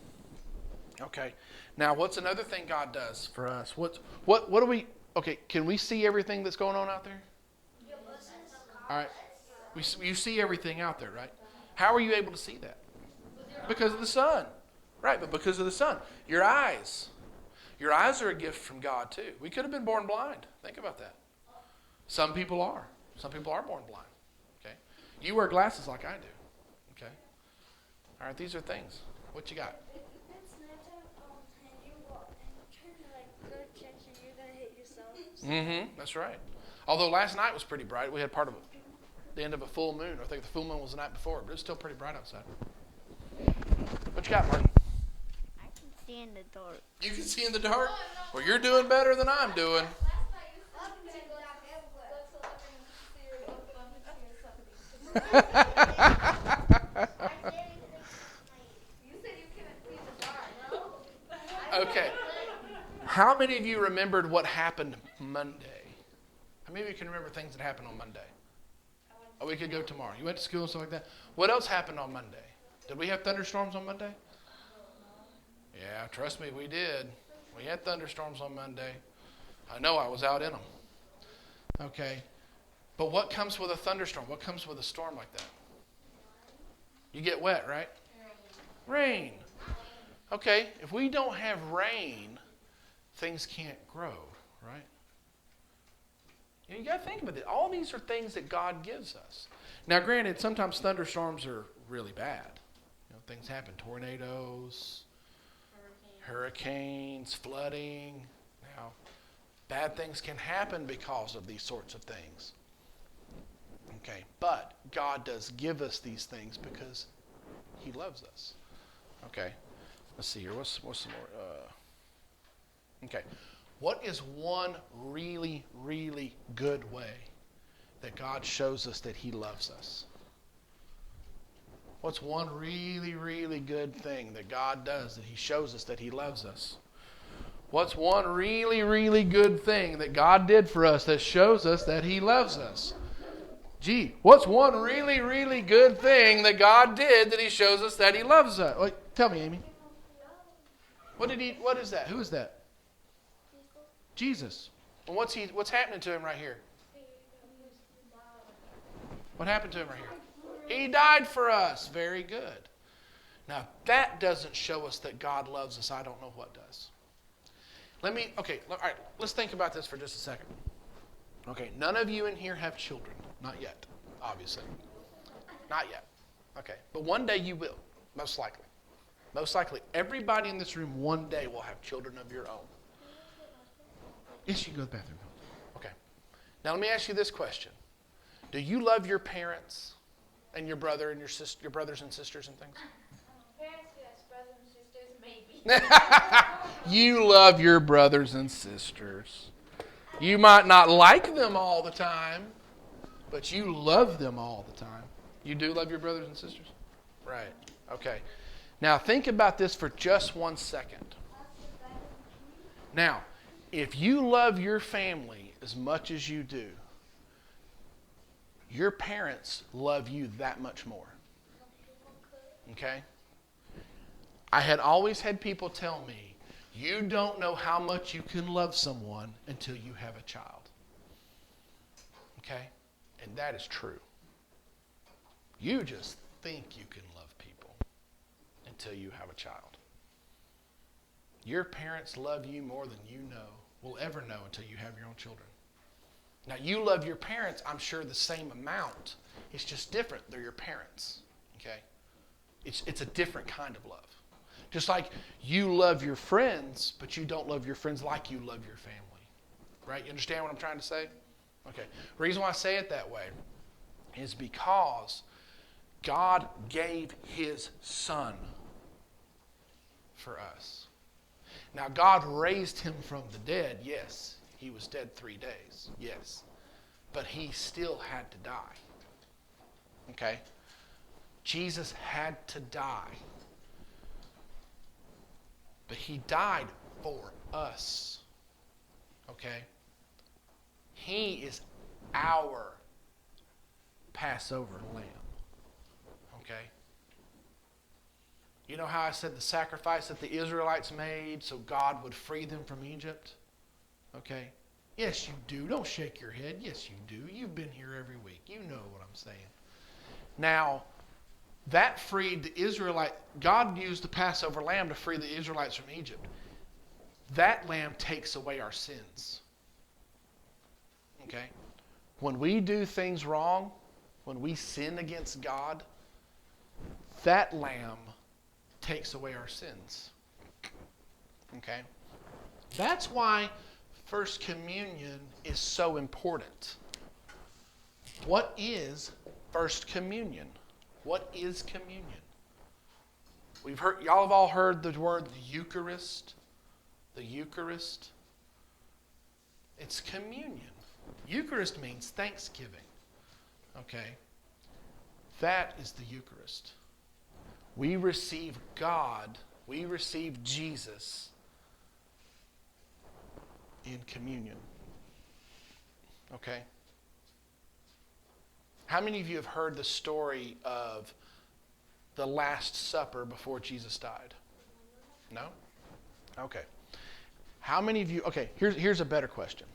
Okay. Now, what's another thing God does for us? What do we? Okay, can we see everything that's going on out there? All right. You see everything out there, right? How are you able to see that? Because of the sun. Right, but because of the sun. Your eyes. Your eyes are a gift from God too. We could have been born blind. Think about that. Some people are. Some people are born blind. Okay. You wear glasses like I do. Okay. All right, these are things. What you got? It's nighttime, and you turn to go check, and you're gonna hit yourself. Mm-hmm. That's right. Although last night was pretty bright. We had part of the end of a full moon. I think the full moon was the night before, but it's still pretty bright outside. What you got, Martin? I can see in the dark. You can see in the dark? Well, you're doing better than I'm doing. Okay. How many of you remembered what happened Monday? How many of you can remember things that happened on Monday? Oh, we could go tomorrow. You went to school and stuff like that. What else happened on Monday? Did we have thunderstorms on Monday? Yeah, trust me, we did. We had thunderstorms on Monday. I know, I was out in them. Okay. But what comes with a thunderstorm? What comes with a storm like that? You get wet, right? Rain. Okay, if we don't have rain, things can't grow, right? You got to think about it. All these are things that God gives us. Now, granted, sometimes thunderstorms are really bad. Things happen. Tornadoes, hurricanes, flooding. Now, bad things can happen because of these sorts of things. Okay, but God does give us these things because He loves us. Okay, let's see here. What's some more? Okay, what is one really, really good way that God shows us that He loves us? What's one really, really good thing that God does that He shows us that He loves us? What's one really, really good thing that God did for us that shows us that He loves us? Gee, what's one really, really good thing that God did that He shows us that He loves us? Wait, tell me, Amy. What is that? Who is that? Jesus. And what's happening to Him right here? What happened to Him right here? He died for us. Very good. Now, if that doesn't show us that God loves us, I don't know what does. All right, let's think about this for just a second. Okay, none of you in here have children. Not yet, obviously. Not yet. Okay, but one day you will, most likely. Most likely, everybody in this room one day will have children of your own. Yes, you can go to the bathroom. Okay. Now, let me ask you this question. Do you love your parents and your brother and your sister, your brothers and sisters and things? Parents, yes. Brothers and sisters, maybe. You love your brothers and sisters. You might not like them all the time, but you love them all the time. You do love your brothers and sisters? Right. Okay. Now, think about this for just 1 second. Now, if you love your family as much as you do, your parents love you that much more. Okay? I had always had people tell me, you don't know how much you can love someone until you have a child. Okay? And that is true. You just think you can love people until you have a child. Your parents love you more than you will ever know until you have your own children. Now, you love your parents, I'm sure, the same amount. It's just different. They're your parents. Okay? It's a different kind of love. Just like you love your friends, but you don't love your friends like you love your family. Right? You understand what I'm trying to say? Okay. The reason why I say it that way is because God gave His Son for us. Now, God raised Him from the dead. Yes. He was dead 3 days. Yes. But He still had to die. Okay? Jesus had to die. But He died for us. Okay? He is our Passover lamb. Okay? You know how I said the sacrifice that the Israelites made so God would free them from Egypt? Okay? Yes, you do. Don't shake your head. Yes, you do. You've been here every week. You know what I'm saying. Now, that freed the Israelite. God used the Passover lamb to free the Israelites from Egypt. That lamb takes away our sins. Okay? When we do things wrong, when we sin against God, that lamb takes away our sins. Okay? That's why First Communion is so important. What is First Communion? What is communion? Y'all have all heard the word Eucharist. The Eucharist. It's communion. Eucharist means thanksgiving. Okay? That is the Eucharist. We receive God, we receive Jesus in communion. Okay? How many of you have heard the story of the Last Supper before Jesus died? No? Okay. How many of you... Okay, here's a better question.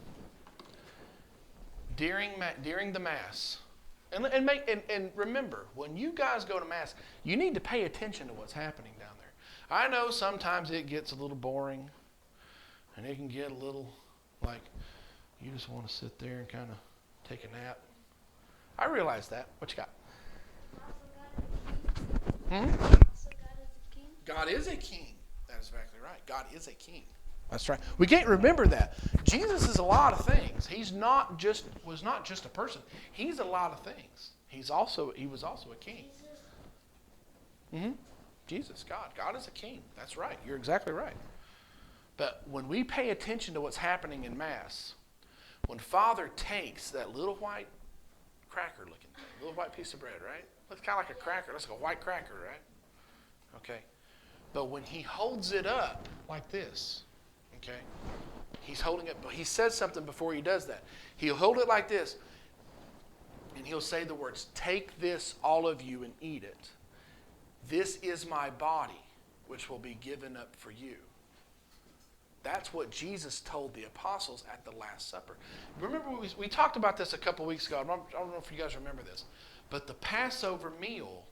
During the Mass, and remember, when you guys go to Mass, you need to pay attention to what's happening down there. I know sometimes it gets a little boring, and it can get a little like you just want to sit there and kind of take a nap. I realize that. What you got? God is a king. That is exactly right. God is a king. That's right. We can't remember that. Jesus is a lot of things. Was not just a person. He's a lot of things. He was also a king. Jesus, God. God is a king. That's right. You're exactly right. But when we pay attention to what's happening in Mass, when Father takes that little white cracker looking thing, little white piece of bread, right? Looks kind of like a cracker. Looks like a white cracker, right? Okay. But when He holds it up like this, okay, He's holding it, but He says something before He does that. He'll hold it like this, and He'll say the words, "Take this, all of you, and eat it. This is my body, which will be given up for you." That's what Jesus told the apostles at the Last Supper. Remember, we talked about this a couple weeks ago. I don't know if you guys remember this. But the Passover meal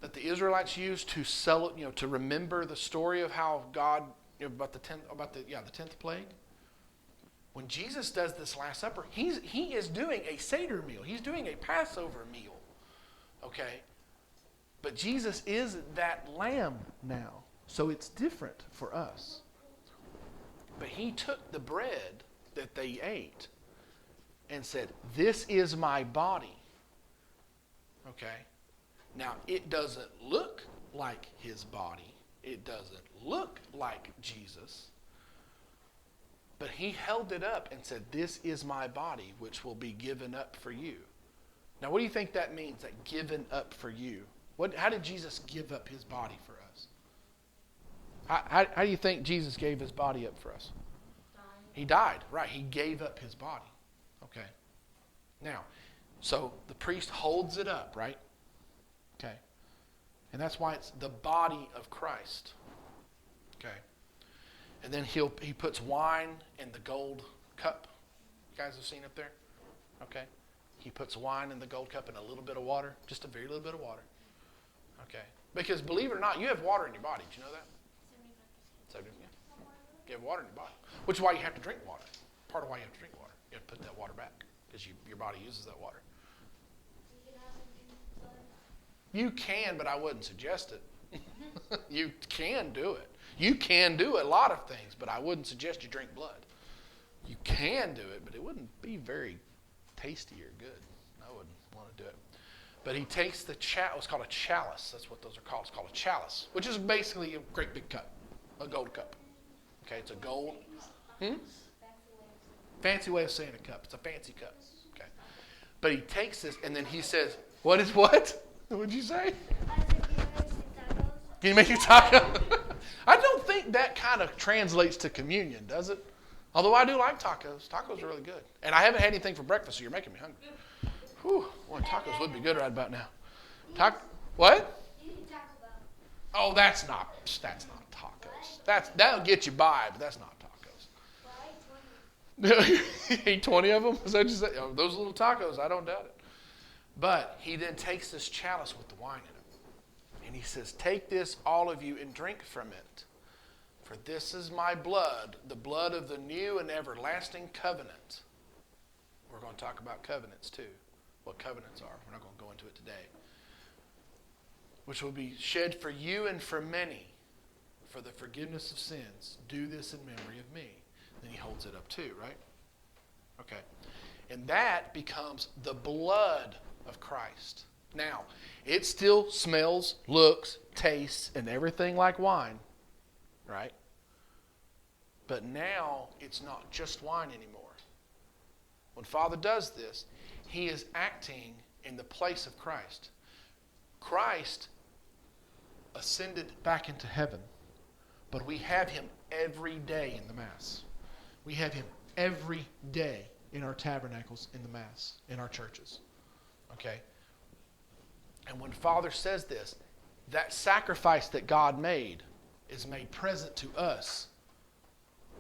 that the Israelites used to remember the story of how God, about the 10th plague. When Jesus does this Last Supper, he is doing a Seder meal. He's doing a Passover meal. Okay? But Jesus is that lamb now. So it's different for us. But He took the bread that they ate and said, "This is my body." Okay? Now, it doesn't look like His body. It doesn't look like Jesus. But He held it up and said, "This is my body, which will be given up for you." Now, what do you think that means, that given up for you? How did Jesus give up His body for us? How do you think Jesus gave His body up for us? He died, right. He gave up His body. Okay. Now, so the priest holds it up, right? Okay. And that's why it's the body of Christ. Okay. And then he puts wine in the gold cup. You guys have seen up there? Okay. He puts wine in the gold cup and a little bit of water, just a very little bit of water. Okay. Because believe it or not, you have water in your body. Did you know that? 70%. You have water in your body. Which is why you have to drink water. Part of why you have to drink water. You have to put that water back because your body uses that water. You can, but I wouldn't suggest it. You can do it. You can do a lot of things, but I wouldn't suggest you drink blood. You can do it, but it wouldn't be very tasty or good. I wouldn't want to do it. But he takes the it's called a chalice. That's what those are called. It's called a chalice, which is basically a great big cup, a gold cup. Okay, it's a gold. Fancy way of saying a cup. It's a fancy cup. Okay, but he takes this and then he says, "What is what? What'd you say? Can you make your taco?" I don't think that kind of translates to communion, does it? Although I do like tacos. Tacos are really good. And I haven't had anything for breakfast, so you're making me hungry. Whew, boy, tacos would be good right about now. What? Oh, that's not tacos. That'll get you by, but that's not tacos. Eat 20 of them? Is that what you say? Oh, those little tacos, I don't doubt it. But he then takes this chalice with the wine in it. And he says, "Take this, all of you, and drink from it. For this is my blood, the blood of the new and everlasting covenant." We're going to talk about covenants too, what covenants are. We're not going to go into it today. "Which will be shed for you and for many for the forgiveness of sins. Do this in memory of me." Then he holds it up too, right? Okay. And that becomes the blood of Christ. Now, it still smells, looks, tastes, and everything like wine. Right? But now it's not just wine anymore. When Father does this, he is acting in the place of Christ. Christ ascended back into heaven, but we have him every day in the Mass. We have him every day in our tabernacles, in the Mass, in our churches. Okay? And when Father says this, that sacrifice that God made is made present to us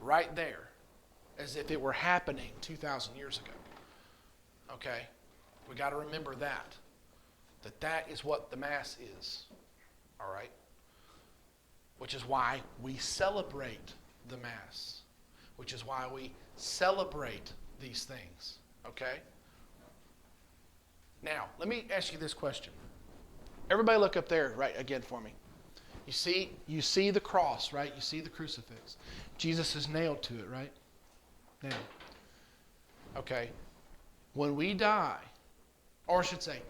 right there, as if it were happening 2,000 years ago. Okay? We got to remember that is what the Mass is. All right? Which is why we celebrate the Mass. Which is why we celebrate these things. Okay? Now, let me ask you this question. Everybody look up there right again for me. You see the cross, right? You see the crucifix. Jesus is nailed to it, right? Now, okay. When we die, or I should say,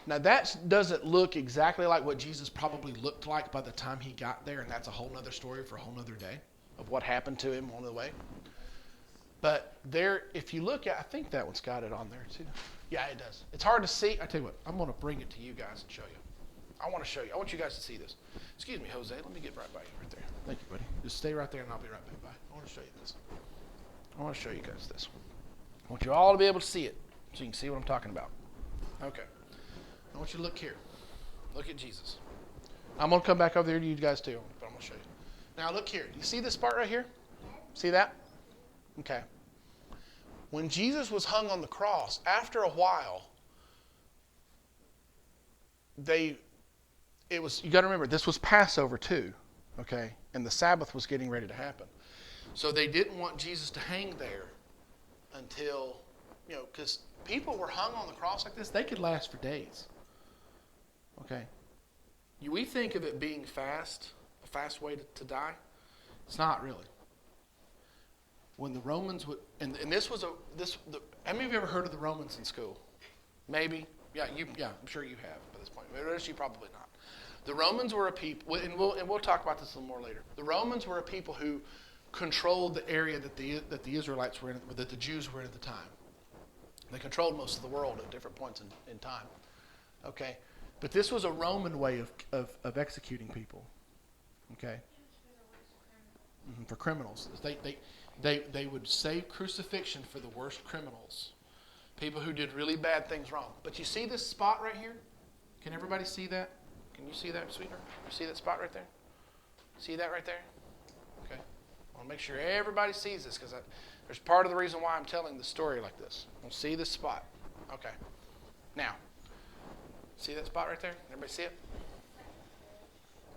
now that doesn't look exactly like what Jesus probably looked like by the time he got there, and that's a whole other story for a whole other day of what happened to him on the way. But there, if you look at, I think that one's got it on there too. Yeah, it does. It's hard to see. I tell you what, I'm going to bring it to you guys and show you. I want to show you. I want you guys to see this. Excuse me, Jose. Let me get right by you right there. Thank you, buddy. Just stay right there and I'll be right back by. I want to show you this. I want to show you guys this. I want you all to be able to see it so you can see what I'm talking about. Okay. I want you to look here. Look at Jesus. I'm going to come back over there to you guys too, but I'm going to show you. Now look here. Do you see this part right here? See that? Okay. When Jesus was hung on the cross, after a while, you got to remember, this was Passover too, okay? And the Sabbath was getting ready to happen. So they didn't want Jesus to hang there until, because people were hung on the cross like this, they could last for days. Okay? We think of it being fast, a fast way to die. It's not really. When the Romans would, and this was how many of you ever heard of the Romans in school? Maybe? Yeah, I'm sure you have by this point. But you probably not. The Romans were a people, and we'll talk about this a little more later. The Romans were a people who controlled the area that the Israelites were in, that the Jews were in at the time. They controlled most of the world at different points in time. Okay? But this was a Roman way of executing people. Okay? For criminals. They would save crucifixion for the worst criminals. People who did really bad things wrong. But you see this spot right here? Can everybody see that? Can you see that, sweetheart? You see that spot right there? See that right there? Okay. I want to make sure everybody sees this because there's part of the reason why I'm telling the story like this. We'll see this spot. Okay. Now, see that spot right there? Everybody see it?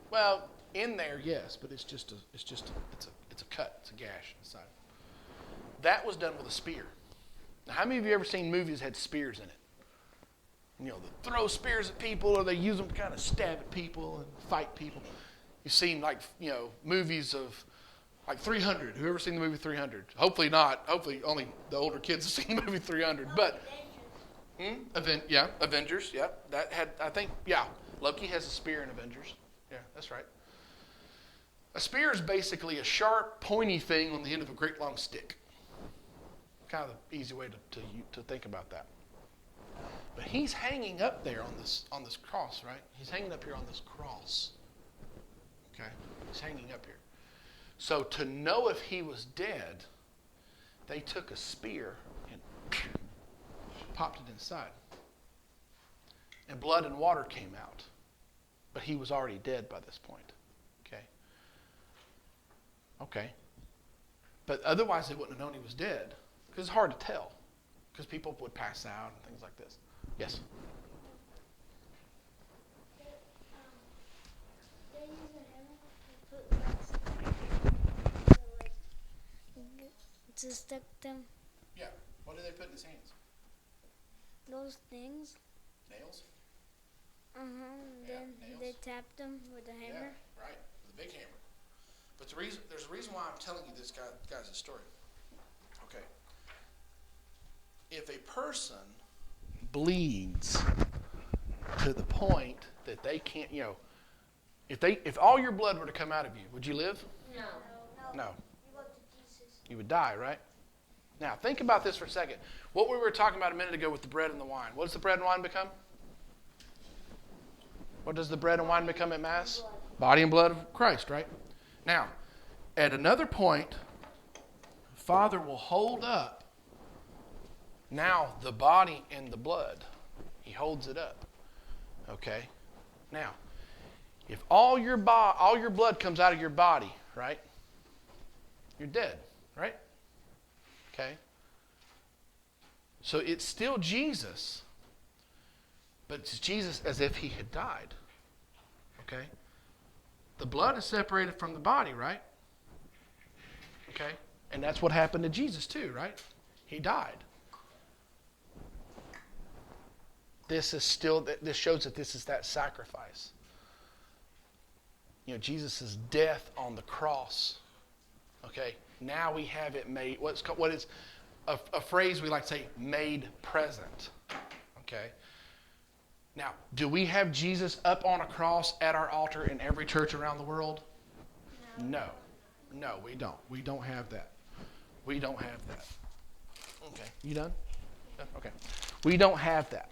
Well, in there, yes, but it's a cut. It's a gash inside. That was done with a spear. Now, how many of you ever seen movies that had spears in it? They throw spears at people, or they use them to kind of stab at people and fight people. You've seen movies of Like 300. Whoever seen the movie 300? Hopefully not. Hopefully only the older kids have seen the movie 300. But Avengers. Yeah, that had, I think. Yeah, Loki has a spear in Avengers. Yeah, that's right. A spear is basically a sharp, pointy thing on the end of a great long stick. Kind of the easy way to think about that. But he's hanging up there on this cross, right? He's hanging up here on this cross. Okay, he's hanging up here. So to know if he was dead, they took a spear and popped it inside. And blood and water came out. But he was already dead by this point. Okay. But otherwise they wouldn't have known he was dead. Because it's hard to tell. Because people would pass out and things like this. Yes? They use a hammer to put to stick them. Yeah. What did they put in his hands? Those things. Nails? Yeah, then nails. they tapped them with a hammer. Yeah, right. With a big hammer. But there's a reason why I'm telling you this guy's story. Okay. If a person bleeds to the point that they can't, if all your blood were to come out of you, would you live? No. You would die, right? Now, think about this for a second. What we were talking about a minute ago with the bread and the wine. What does the bread and wine become? What does the bread and wine become at Mass? Body and blood of Christ, right? Now, at another point, Father will hold up now the body and the blood. He holds it up. Okay? Now, if all your blood comes out of your body, right? You're dead, right? Okay? So it's still Jesus, but it's Jesus as if he had died. Okay? The blood is separated from the body, right? Okay? And that's what happened to Jesus too, right? He died. This shows that this is that sacrifice. Jesus' death on the cross. Okay? Now we have it made, what is a phrase we like to say, made present. Okay? Now, do we have Jesus up on a cross at our altar in every church around the world? No. No, we don't. We don't have that. We don't have that. Okay. You done? Okay. We don't have that.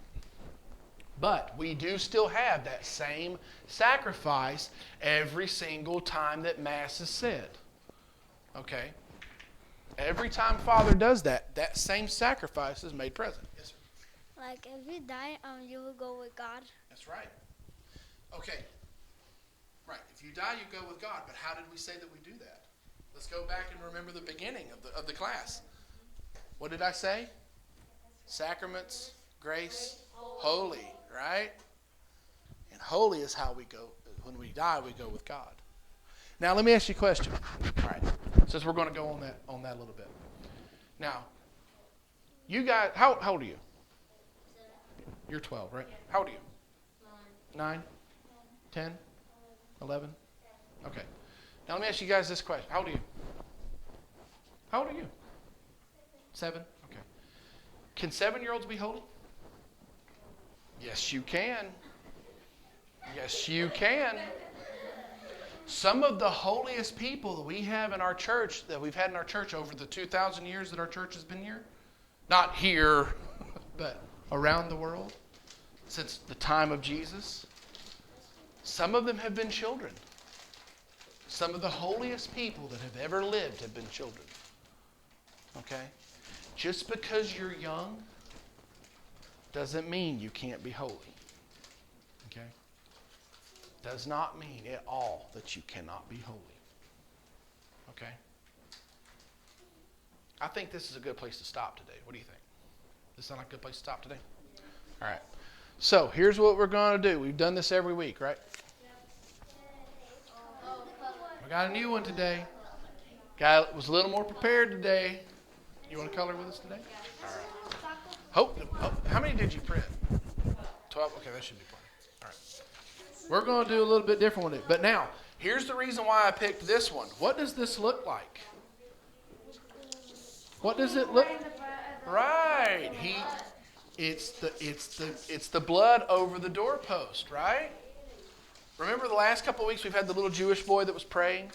But we do still have that same sacrifice every single time that Mass is said. Okay? Every time Father does that, that same sacrifice is made present. Yes, sir. Like if you die, you will go with God. That's right. Okay. Right. If you die, you go with God. But how did we say that we do that? Let's go back and remember the beginning of the class. What did I say? Sacraments, grace, holy, right? And holy is how we go. When we die, we go with God. Now, let me ask you a question. All right. Since we're going to go on that a little bit. Now, you guys, how old are you? You're 12, right? How old are you? 9? 10? 11? Okay. Now let me ask you guys this question. How old are you? How old are you? 7? Okay. Can 7-year-olds be holy? Yes, you can. Yes, you can. Some of the holiest people that we have in our church, that we've had in our church over the 2,000 years that our church has been here, not here, but around the world, since the time of Jesus, some of them have been children. Some of the holiest people that have ever lived have been children. Okay? Just because you're young doesn't mean you can't be holy. Okay? Does not mean at all that you cannot be holy. Okay? I think this is a good place to stop today. What do you think? Does this sound like a good place to stop today? All right. So here's what we're going to do. We've done this every week, right? We got a new one today. Guy was a little more prepared today. You want to color with us today? All right. How many did you print? 12? Okay, that should be plenty. All right. We're going to do a little bit different with it. But now, Here's the reason why I picked this one. What does this look like? What does it look? Right. It's the blood over the doorpost, right? Remember the last couple of weeks we've had the little Jewish boy that was praying?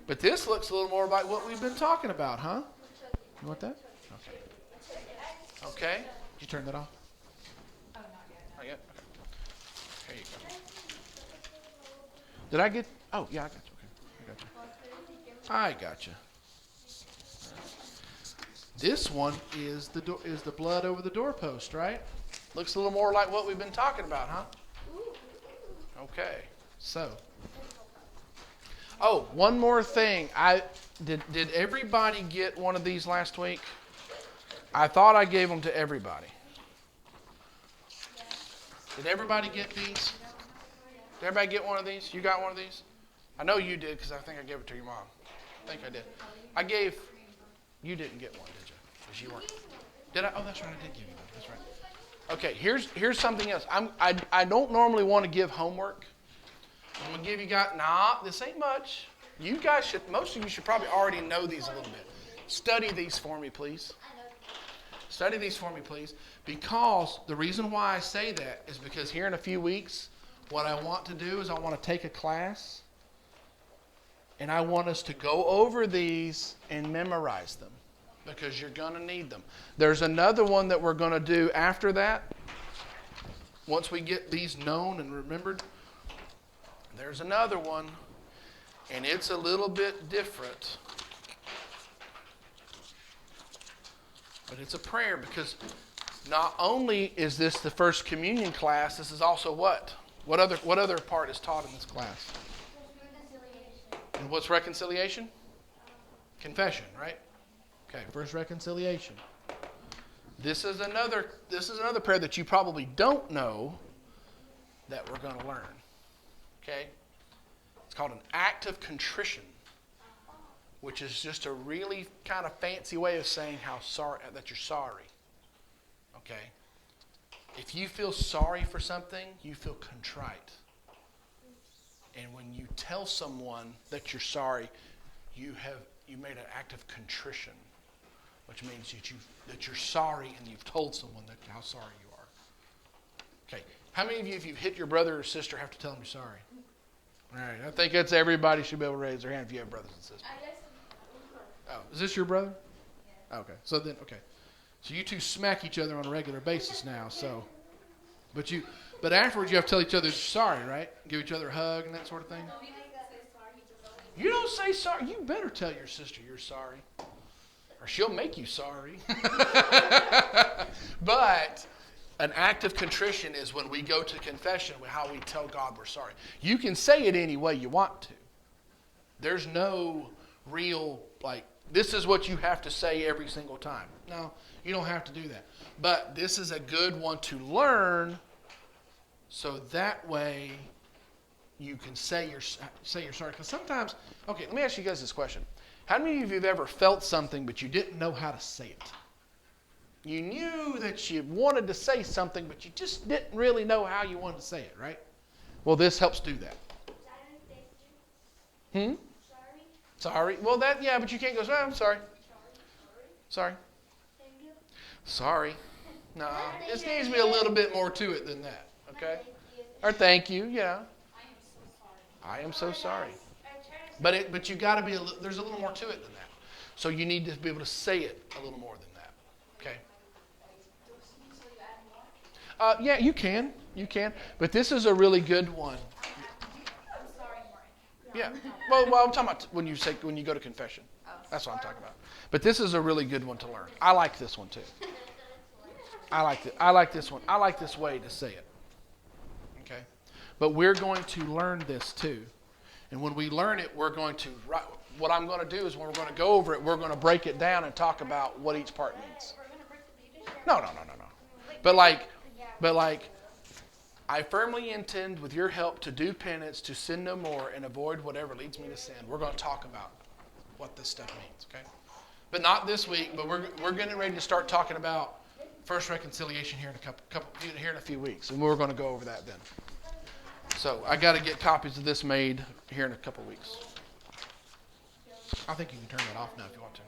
But this looks a little more like what we've been talking about, huh? You want that? Okay. Okay. Did you turn that off? Oh, not yet. Not yet? Okay. There you go. Did I get? Oh, yeah, I got you. Okay. I got you. This one is the blood over the doorpost, right? Looks a little more like what we've been talking about, huh? Okay. So. Oh, one more thing. Did everybody get one of these last week? I thought I gave them to everybody. Did everybody get these? Did everybody get one of these? You got one of these? I know you did because I think I gave it to your mom. I think I did. You didn't get one, did you? Because you weren't. Did I? Oh, that's right. I did give you one. That's right. Okay, here's something else. I don't normally want to give homework. I'm going to give you guys, this ain't much. You guys most of you should probably already know these a little bit. Study these for me, please. Study these for me, please. Because the reason why I say that is because here in a few weeks, what I want to do is I want to take a class and I want us to go over these and memorize them because you're going to need them. There's another one that we're going to do after that. Once we get these known and remembered, there's another one, and it's a little bit different. But it's a prayer because not only is this the first communion class, this is also what? What other part is taught in this class? And what's reconciliation? Confession, right? Okay, first reconciliation. This is another prayer that you probably don't know that we're going to learn. Okay? It's called an act of contrition, which is just a really kind of fancy way of saying that you're sorry. Okay? If you feel sorry for something, you feel contrite. And when you tell someone that you're sorry, you made an act of contrition, which means that you're sorry and you've told someone how sorry you are. Okay. How many of you, if you've hit your brother or sister, have to tell them you're sorry? All right. I think that's everybody should be able to raise their hand if you have brothers and sisters. Oh, is this your brother? Yeah. Okay. So you two smack each other on a regular basis now. So, but afterwards you have to tell each other you're sorry, right? Give each other a hug and that sort of thing. You don't say sorry. You better tell your sister you're sorry, or she'll make you sorry. But an act of contrition is when we go to confession, how we tell God we're sorry. You can say it any way you want to. There's no real, this is what you have to say every single time. No, you don't have to do that. But this is a good one to learn so that way you can say you're sorry. Because sometimes, okay, let me ask you guys this question. How many of you have ever felt something but you didn't know how to say it? You knew that you wanted to say something, but you just didn't really know how you wanted to say it, right? Well, this helps do that. Sorry. Well, but you can't go, I'm sorry. Sorry. Sorry. No, this needs to be a little bit more to it than that, okay? Or thank you, yeah. I am so sorry. But you got to there's a little more to it than that. So you need to be able to say it a little more than that, okay? Yeah, you can. But this is a really good one. I'm sorry, Martin. Yeah. Well, I'm talking about when you go to confession. That's what I'm talking about. But this is a really good one to learn. I like this one too. I like this one. I like this way to say it. Okay? But we're going to learn this too. And when we learn it, what I'm going to do is when we're going to go over it, we're going to break it down and talk about what each part means. No. But I firmly intend with your help to do penance, to sin no more, and avoid whatever leads me to sin. We're going to talk about what this stuff means, okay? But not this week, but we're getting ready to start talking about first reconciliation here in a few weeks, and we're going to go over that then. So I got to get copies of this made here in a couple weeks. I think you can turn that off now if you want to.